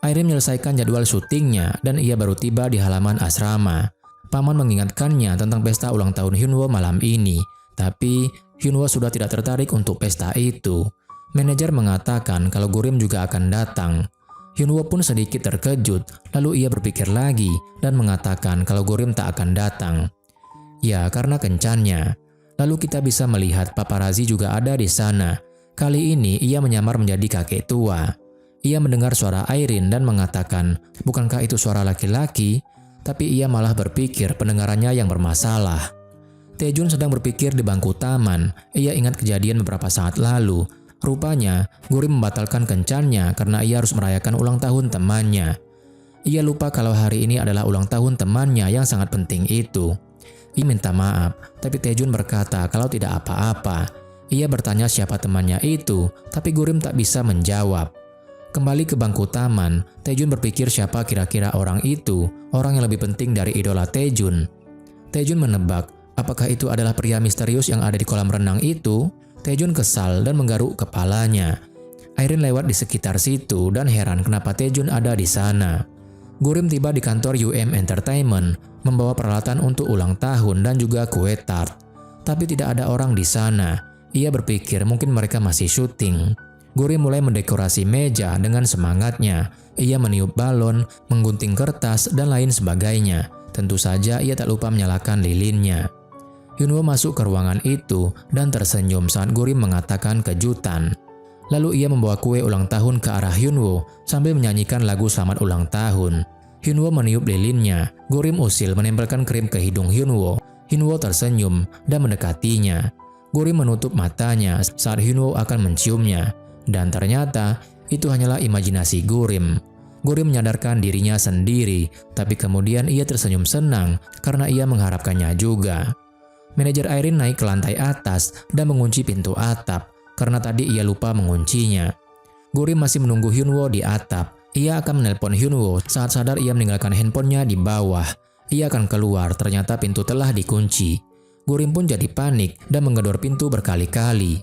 Irene menyelesaikan jadwal syutingnya dan ia baru tiba di halaman asrama. Paman mengingatkannya tentang pesta ulang tahun Hyunwoo malam ini, tapi Hyunwoo sudah tidak tertarik untuk pesta itu. Manajer mengatakan kalau Gurim juga akan datang. Hyunwoo pun sedikit terkejut, lalu ia berpikir lagi dan mengatakan kalau Gurim tak akan datang. Ya, karena kencannya. Lalu kita bisa melihat paparazzi juga ada di sana. Kali ini ia menyamar menjadi kakek tua. Ia mendengar suara Irene dan mengatakan, bukankah itu suara laki-laki? Tapi ia malah berpikir pendengarannya yang bermasalah. Taejun sedang berpikir di bangku taman. Ia ingat kejadian beberapa saat lalu. Rupanya, Gurim membatalkan kencannya karena ia harus merayakan ulang tahun temannya. Ia lupa kalau hari ini adalah ulang tahun temannya yang sangat penting itu. Ia minta maaf, tapi Taejun berkata kalau tidak apa-apa. Ia bertanya siapa temannya itu, tapi Gurim tak bisa menjawab. Kembali ke bangku taman, Taejun berpikir siapa kira-kira orang itu, orang yang lebih penting dari idola Taejun. Taejun menebak, apakah itu adalah pria misterius yang ada di kolam renang itu? Taejun kesal dan menggaruk kepalanya. Irene lewat di sekitar situ dan heran kenapa Taejun ada di sana. Gurim tiba di kantor UM Entertainment membawa peralatan untuk ulang tahun dan juga kue tart. Tapi tidak ada orang di sana. Ia berpikir mungkin mereka masih syuting. Gurim mulai mendekorasi meja dengan semangatnya. Ia meniup balon, menggunting kertas, dan lain sebagainya. Tentu saja ia tak lupa menyalakan lilinnya. Hyunwoo masuk ke ruangan itu dan tersenyum saat Gurim mengatakan kejutan. Lalu ia membawa kue ulang tahun ke arah Hyunwoo sambil menyanyikan lagu selamat ulang tahun. Hyunwoo meniup lilinnya. Gurim usil menempelkan krim ke hidung Hyunwoo. Hyunwoo tersenyum dan mendekatinya. Gurim menutup matanya saat Hyunwoo akan menciumnya. Dan ternyata itu hanyalah imajinasi Gurim. Gurim menyadarkan dirinya sendiri, tapi kemudian ia tersenyum senang karena ia mengharapkannya juga. Manajer Irene naik ke lantai atas dan mengunci pintu atap karena tadi ia lupa menguncinya. Gurim masih menunggu Hyunwoo di atap. Ia akan menelpon Hyunwoo saat sadar ia meninggalkan handphonenya di bawah. Ia akan keluar, ternyata pintu telah dikunci. Gurim pun jadi panik dan menggedor pintu berkali-kali.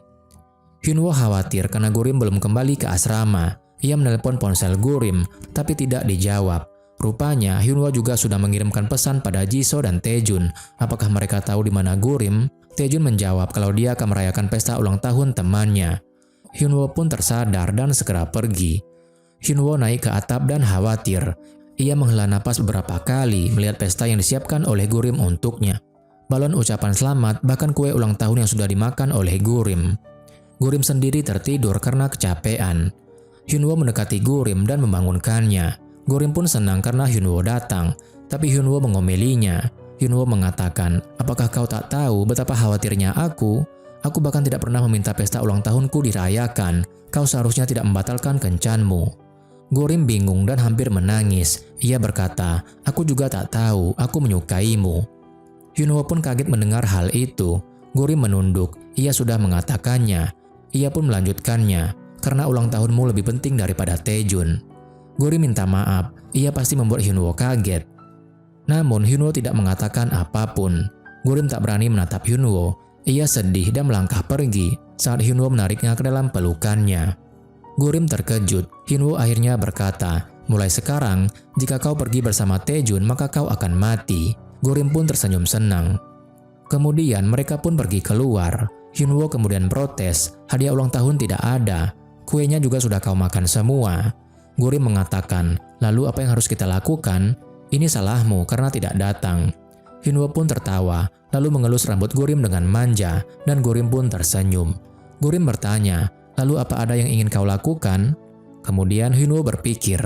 Hyunwoo khawatir karena Gurim belum kembali ke asrama. Ia menelpon ponsel Gurim, tapi tidak dijawab. Rupanya Hyunwoo juga sudah mengirimkan pesan pada Jisoo dan Taejun. Apakah mereka tahu di mana Gurim? Taejun menjawab kalau dia akan merayakan pesta ulang tahun temannya. Hyunwoo pun tersadar dan segera pergi. Hyunwoo naik ke atap dan khawatir. Ia menghela napas beberapa kali melihat pesta yang disiapkan oleh Gurim untuknya. Balon ucapan selamat, bahkan kue ulang tahun yang sudah dimakan oleh Gurim. Gurim sendiri tertidur karena kecapean. Hyunwoo mendekati Gurim dan membangunkannya. Gurim pun senang karena Hyunwoo datang, tapi Hyunwoo mengomelinya. Hyunwoo mengatakan, apakah kau tak tahu betapa khawatirnya aku? Aku bahkan tidak pernah meminta pesta ulang tahunku dirayakan. Kau seharusnya tidak membatalkan kencanmu. Gurim bingung dan hampir menangis. Ia berkata, aku juga tak tahu, aku menyukaimu. Hyunwoo pun kaget mendengar hal itu. Gurim menunduk, ia sudah mengatakannya. Ia pun melanjutkannya, karena ulang tahunmu lebih penting daripada Taejun. Gurim minta maaf, ia pasti membuat Hyunwoo kaget. Namun Hyunwoo tidak mengatakan apapun. Gurim tak berani menatap Hyunwoo. Ia sedih dan melangkah pergi saat Hyunwoo menariknya ke dalam pelukannya. Gurim terkejut. Hyunwoo akhirnya berkata, mulai sekarang, jika kau pergi bersama Taejun maka kau akan mati. Gurim pun tersenyum senang. Kemudian mereka pun pergi keluar. Hyunwoo kemudian protes, hadiah ulang tahun tidak ada. Kuenya juga sudah kau makan semua. Gurim mengatakan, lalu apa yang harus kita lakukan? Ini salahmu karena tidak datang. Hyunwoo pun tertawa, lalu mengelus rambut Gurim dengan manja, dan Gurim pun tersenyum. Gurim bertanya, lalu apa ada yang ingin kau lakukan? Kemudian Hyunwoo berpikir.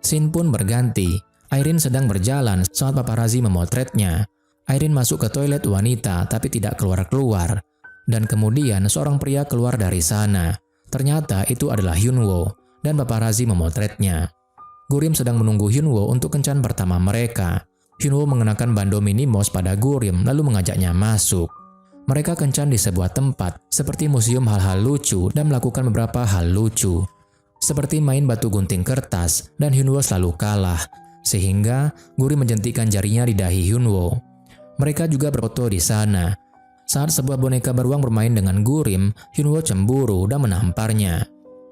Scene pun berganti. Irene sedang berjalan saat paparazzi memotretnya. Irene masuk ke toilet wanita tapi tidak keluar-keluar. Dan kemudian seorang pria keluar dari sana. Ternyata itu adalah Hyunwoo, dan paparazzi memotretnya. Gurim sedang menunggu Hyunwoo untuk kencan pertama mereka. Hyunwoo mengenakan bando Minnie Mouse pada Gurim lalu mengajaknya masuk. Mereka kencan di sebuah tempat seperti museum hal-hal lucu dan melakukan beberapa hal lucu. Seperti main batu gunting kertas, dan Hyunwoo selalu kalah. Sehingga Gurim menjentikkan jarinya di dahi Hyunwoo. Mereka juga berfoto di sana. Saat sebuah boneka beruang bermain dengan Gurim, Hyunwoo cemburu dan menamparnya.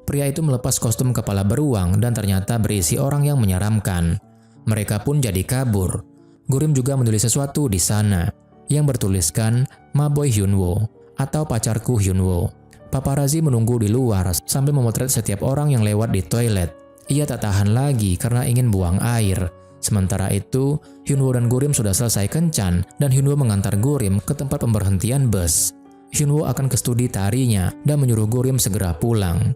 Pria itu melepas kostum kepala beruang dan ternyata berisi orang yang menyeramkan. Mereka pun jadi kabur. Gurim juga menulis sesuatu di sana yang bertuliskan "Ma Boy Hyunwoo" atau pacarku Hyunwoo. Paparazzi menunggu di luar sambil memotret setiap orang yang lewat di toilet. Ia tak tahan lagi karena ingin buang air. Sementara itu, Hyunwoo dan Gurim sudah selesai kencan dan Hyunwoo mengantar Gurim ke tempat pemberhentian bus. Hyunwoo akan ke studi tarinya dan menyuruh Gurim segera pulang.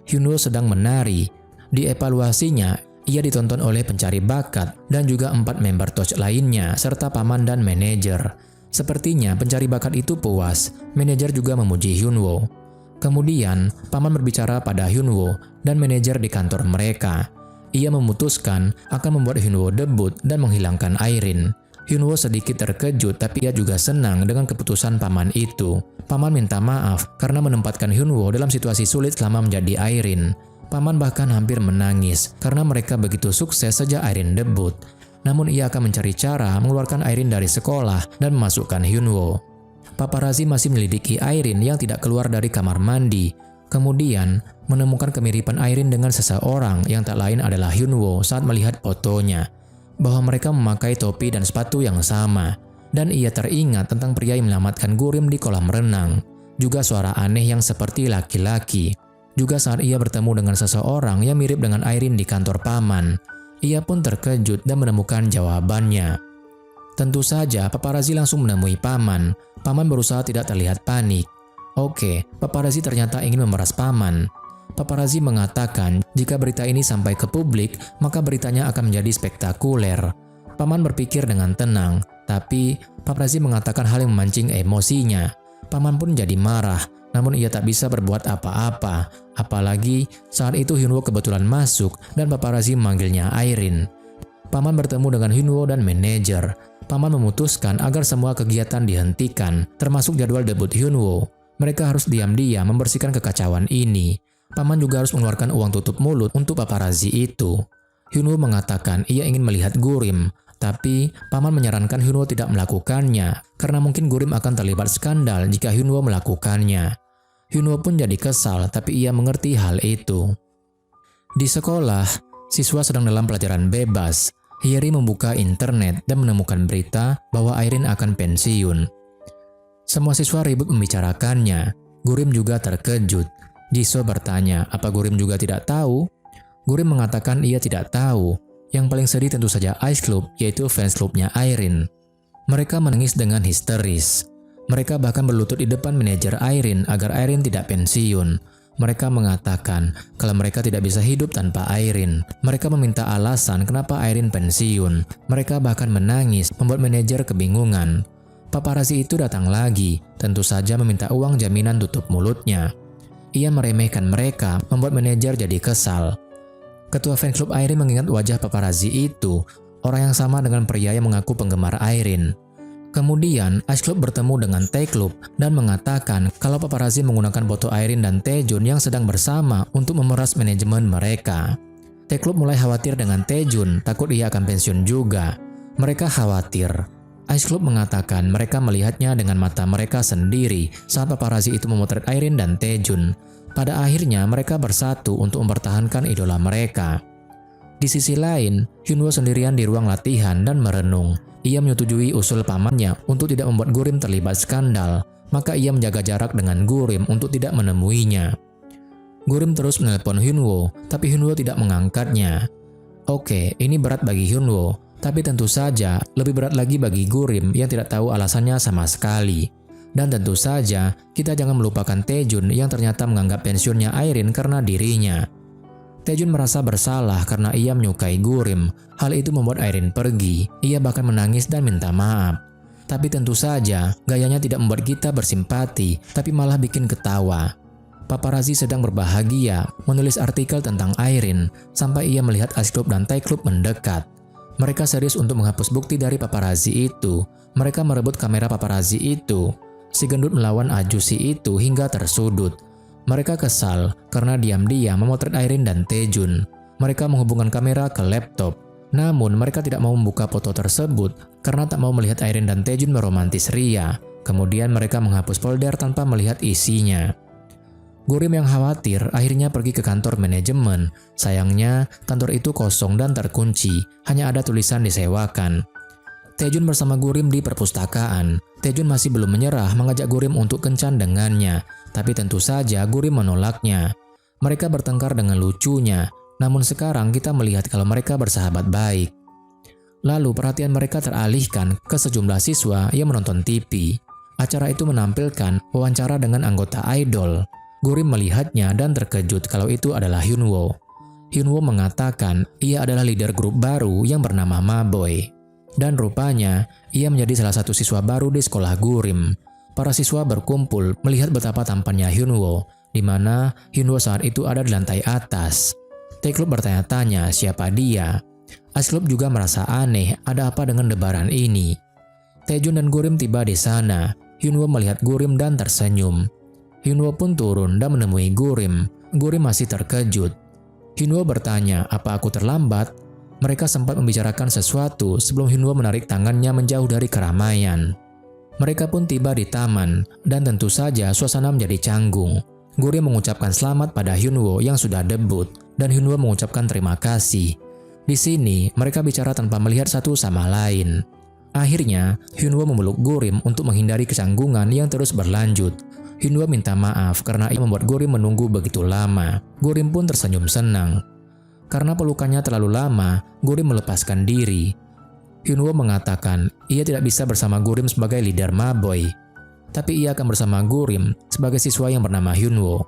Hyunwoo sedang menari. Di evaluasinya, ia ditonton oleh pencari bakat dan juga 4 member Touch lainnya serta paman dan manajer. Sepertinya pencari bakat itu puas. Manajer juga memuji Hyunwoo. Kemudian, paman berbicara pada Hyunwoo dan manajer di kantor mereka. Ia memutuskan akan membuat Hyunwoo debut dan menghilangkan Irene. Hyunwoo sedikit terkejut tapi ia juga senang dengan keputusan paman itu. Paman minta maaf karena menempatkan Hyunwoo dalam situasi sulit selama menjadi Irene. Paman bahkan hampir menangis karena mereka begitu sukses sejak Irene debut. Namun ia akan mencari cara mengeluarkan Irene dari sekolah dan memasukkan Hyunwoo. Paparazzi masih menyelidiki Irene yang tidak keluar dari kamar mandi. Kemudian, menemukan kemiripan Irene dengan seseorang yang tak lain adalah Hyunwoo saat melihat fotonya, bahwa mereka memakai topi dan sepatu yang sama, dan ia teringat tentang pria yang menyelamatkan Gurim di kolam renang, juga suara aneh yang seperti laki-laki. Juga saat ia bertemu dengan seseorang yang mirip dengan Irene di kantor paman, ia pun terkejut dan menemukan jawabannya. Tentu saja, paparazzi langsung menemui paman. Paman berusaha tidak terlihat panik. Oke, paparazzi ternyata ingin memeras paman. Paparazzi mengatakan jika berita ini sampai ke publik, maka beritanya akan menjadi spektakuler. Paman berpikir dengan tenang, tapi paparazzi mengatakan hal yang memancing emosinya. Paman pun jadi marah, namun ia tak bisa berbuat apa-apa. Apalagi saat itu Hyunwoo kebetulan masuk dan paparazzi memanggilnya Irene. Paman bertemu dengan Hyunwoo dan manajer. Paman memutuskan agar semua kegiatan dihentikan, termasuk jadwal debut Hyunwoo. Mereka harus diam-diam membersihkan kekacauan ini. Paman juga harus mengeluarkan uang tutup mulut untuk paparazzi itu. Hyunwoo mengatakan ia ingin melihat Gurim, tapi paman menyarankan Hyunwoo tidak melakukannya karena mungkin Gurim akan terlibat skandal jika Hyunwoo melakukannya. Hyunwoo pun jadi kesal, tapi ia mengerti hal itu. Di sekolah, siswa sedang dalam pelajaran bebas. Hyeri membuka internet dan menemukan berita bahwa Irene akan pensiun. Semua siswa ribut membicarakannya. Gurim juga terkejut. Jisoo bertanya, apa Gurim juga tidak tahu? Gurim mengatakan ia tidak tahu. Yang paling sedih tentu saja Ice Club, yaitu fans clubnya Irene. Mereka menangis dengan histeris. Mereka bahkan berlutut di depan manajer Irene agar Irene tidak pensiun. Mereka mengatakan kalau mereka tidak bisa hidup tanpa Irene. Mereka meminta alasan kenapa Irene pensiun. Mereka bahkan menangis, membuat manajer kebingungan. Paparazzi itu datang lagi, tentu saja meminta uang jaminan tutup mulutnya. Ia meremehkan mereka, membuat manajer jadi kesal. Ketua fan club Irene mengingat wajah paparazzi itu, orang yang sama dengan pria yang mengaku penggemar Irene. Kemudian, Ice Club bertemu dengan Tae-club dan mengatakan kalau paparazzi menggunakan foto Irene dan Taejun yang sedang bersama untuk memeras manajemen mereka. Tae-club mulai khawatir dengan Taejun, takut ia akan pensiun juga. Mereka khawatir. Ice Club mengatakan mereka melihatnya dengan mata mereka sendiri saat paparazzi itu memotret Irene dan Taejun. Pada akhirnya, mereka bersatu untuk mempertahankan idola mereka. Di sisi lain, Hyunwoo sendirian di ruang latihan dan merenung. Ia menyetujui usul pamannya untuk tidak membuat Gurim terlibat skandal, maka ia menjaga jarak dengan Gurim untuk tidak menemuinya. Gurim terus menelpon Hyunwoo, tapi Hyunwoo tidak mengangkatnya. Oke, ini berat bagi Hyunwoo, tapi tentu saja lebih berat lagi bagi Gurim yang tidak tahu alasannya sama sekali. Dan tentu saja, kita jangan melupakan Taejun yang ternyata menganggap pensiunnya Irene karena dirinya. Taejun merasa bersalah karena ia menyukai Gurim. Hal itu membuat Irene pergi. Ia bahkan menangis dan minta maaf. Tapi tentu saja, gayanya tidak membuat kita bersimpati, tapi malah bikin ketawa. Paparazzi sedang berbahagia menulis artikel tentang Irene sampai ia melihat Ice Club dan Tae-club mendekat. Mereka serius untuk menghapus bukti dari paparazzi itu. Mereka merebut kamera paparazzi itu. Si gendut melawan ajusi itu hingga tersudut. Mereka kesal karena diam-diam memotret Irene dan Taejun. Mereka menghubungkan kamera ke laptop. Namun mereka tidak mau membuka foto tersebut karena tak mau melihat Irene dan Taejun meromantis ria. Kemudian mereka menghapus folder tanpa melihat isinya. Gurim yang khawatir akhirnya pergi ke kantor manajemen. Sayangnya kantor itu kosong dan terkunci. Hanya ada tulisan disewakan. Taejun bersama Gurim di perpustakaan. Taejun masih belum menyerah mengajak Gurim untuk kencan dengannya. Tapi tentu saja Gurim menolaknya. Mereka bertengkar dengan lucunya, namun sekarang kita melihat kalau mereka bersahabat baik. Lalu perhatian mereka teralihkan ke sejumlah siswa yang menonton TV. Acara itu menampilkan wawancara dengan anggota idol. Gurim melihatnya dan terkejut kalau itu adalah Hyunwoo. Hyunwoo mengatakan ia adalah leader grup baru yang bernama Ma-boy. Dan rupanya ia menjadi salah satu siswa baru di sekolah Gurim. Para siswa berkumpul melihat betapa tampannya Hyunwoo, di mana Hyunwoo saat itu ada di lantai atas. Tae-club bertanya-tanya siapa dia. Ice Club juga merasa aneh, ada apa dengan lebaran ini. Taejun dan Gurim tiba di sana. Hyunwoo melihat Gurim dan tersenyum. Hyunwoo pun turun dan menemui Gurim. Gurim masih terkejut. Hyunwoo bertanya, apa aku terlambat? Mereka sempat membicarakan sesuatu sebelum Hyunwoo menarik tangannya menjauh dari keramaian. Mereka pun tiba di taman, dan tentu saja suasana menjadi canggung. Gurim mengucapkan selamat pada Hyunwoo yang sudah debut, dan Hyunwoo mengucapkan terima kasih. Di sini, mereka bicara tanpa melihat satu sama lain. Akhirnya, Hyunwoo memeluk Gurim untuk menghindari kecanggungan yang terus berlanjut. Hyunwoo minta maaf karena ia membuat Gurim menunggu begitu lama. Gurim pun tersenyum senang. Karena pelukannya terlalu lama, Gurim melepaskan diri. Hyunwoo mengatakan ia tidak bisa bersama Gurim sebagai leader Maboy, tapi ia akan bersama Gurim sebagai siswa yang bernama Hyunwoo.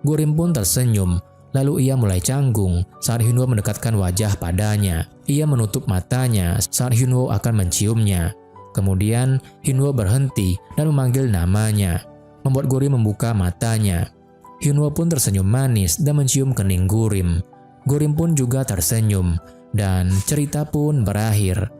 Gurim pun tersenyum, lalu ia mulai canggung saat Hyunwoo mendekatkan wajah padanya. Ia menutup matanya saat Hyunwoo akan menciumnya. Kemudian Hyunwoo berhenti dan memanggil namanya, membuat Gurim membuka matanya. Hyunwoo pun tersenyum manis dan mencium kening Gurim. Gurim pun juga tersenyum, dan cerita pun berakhir.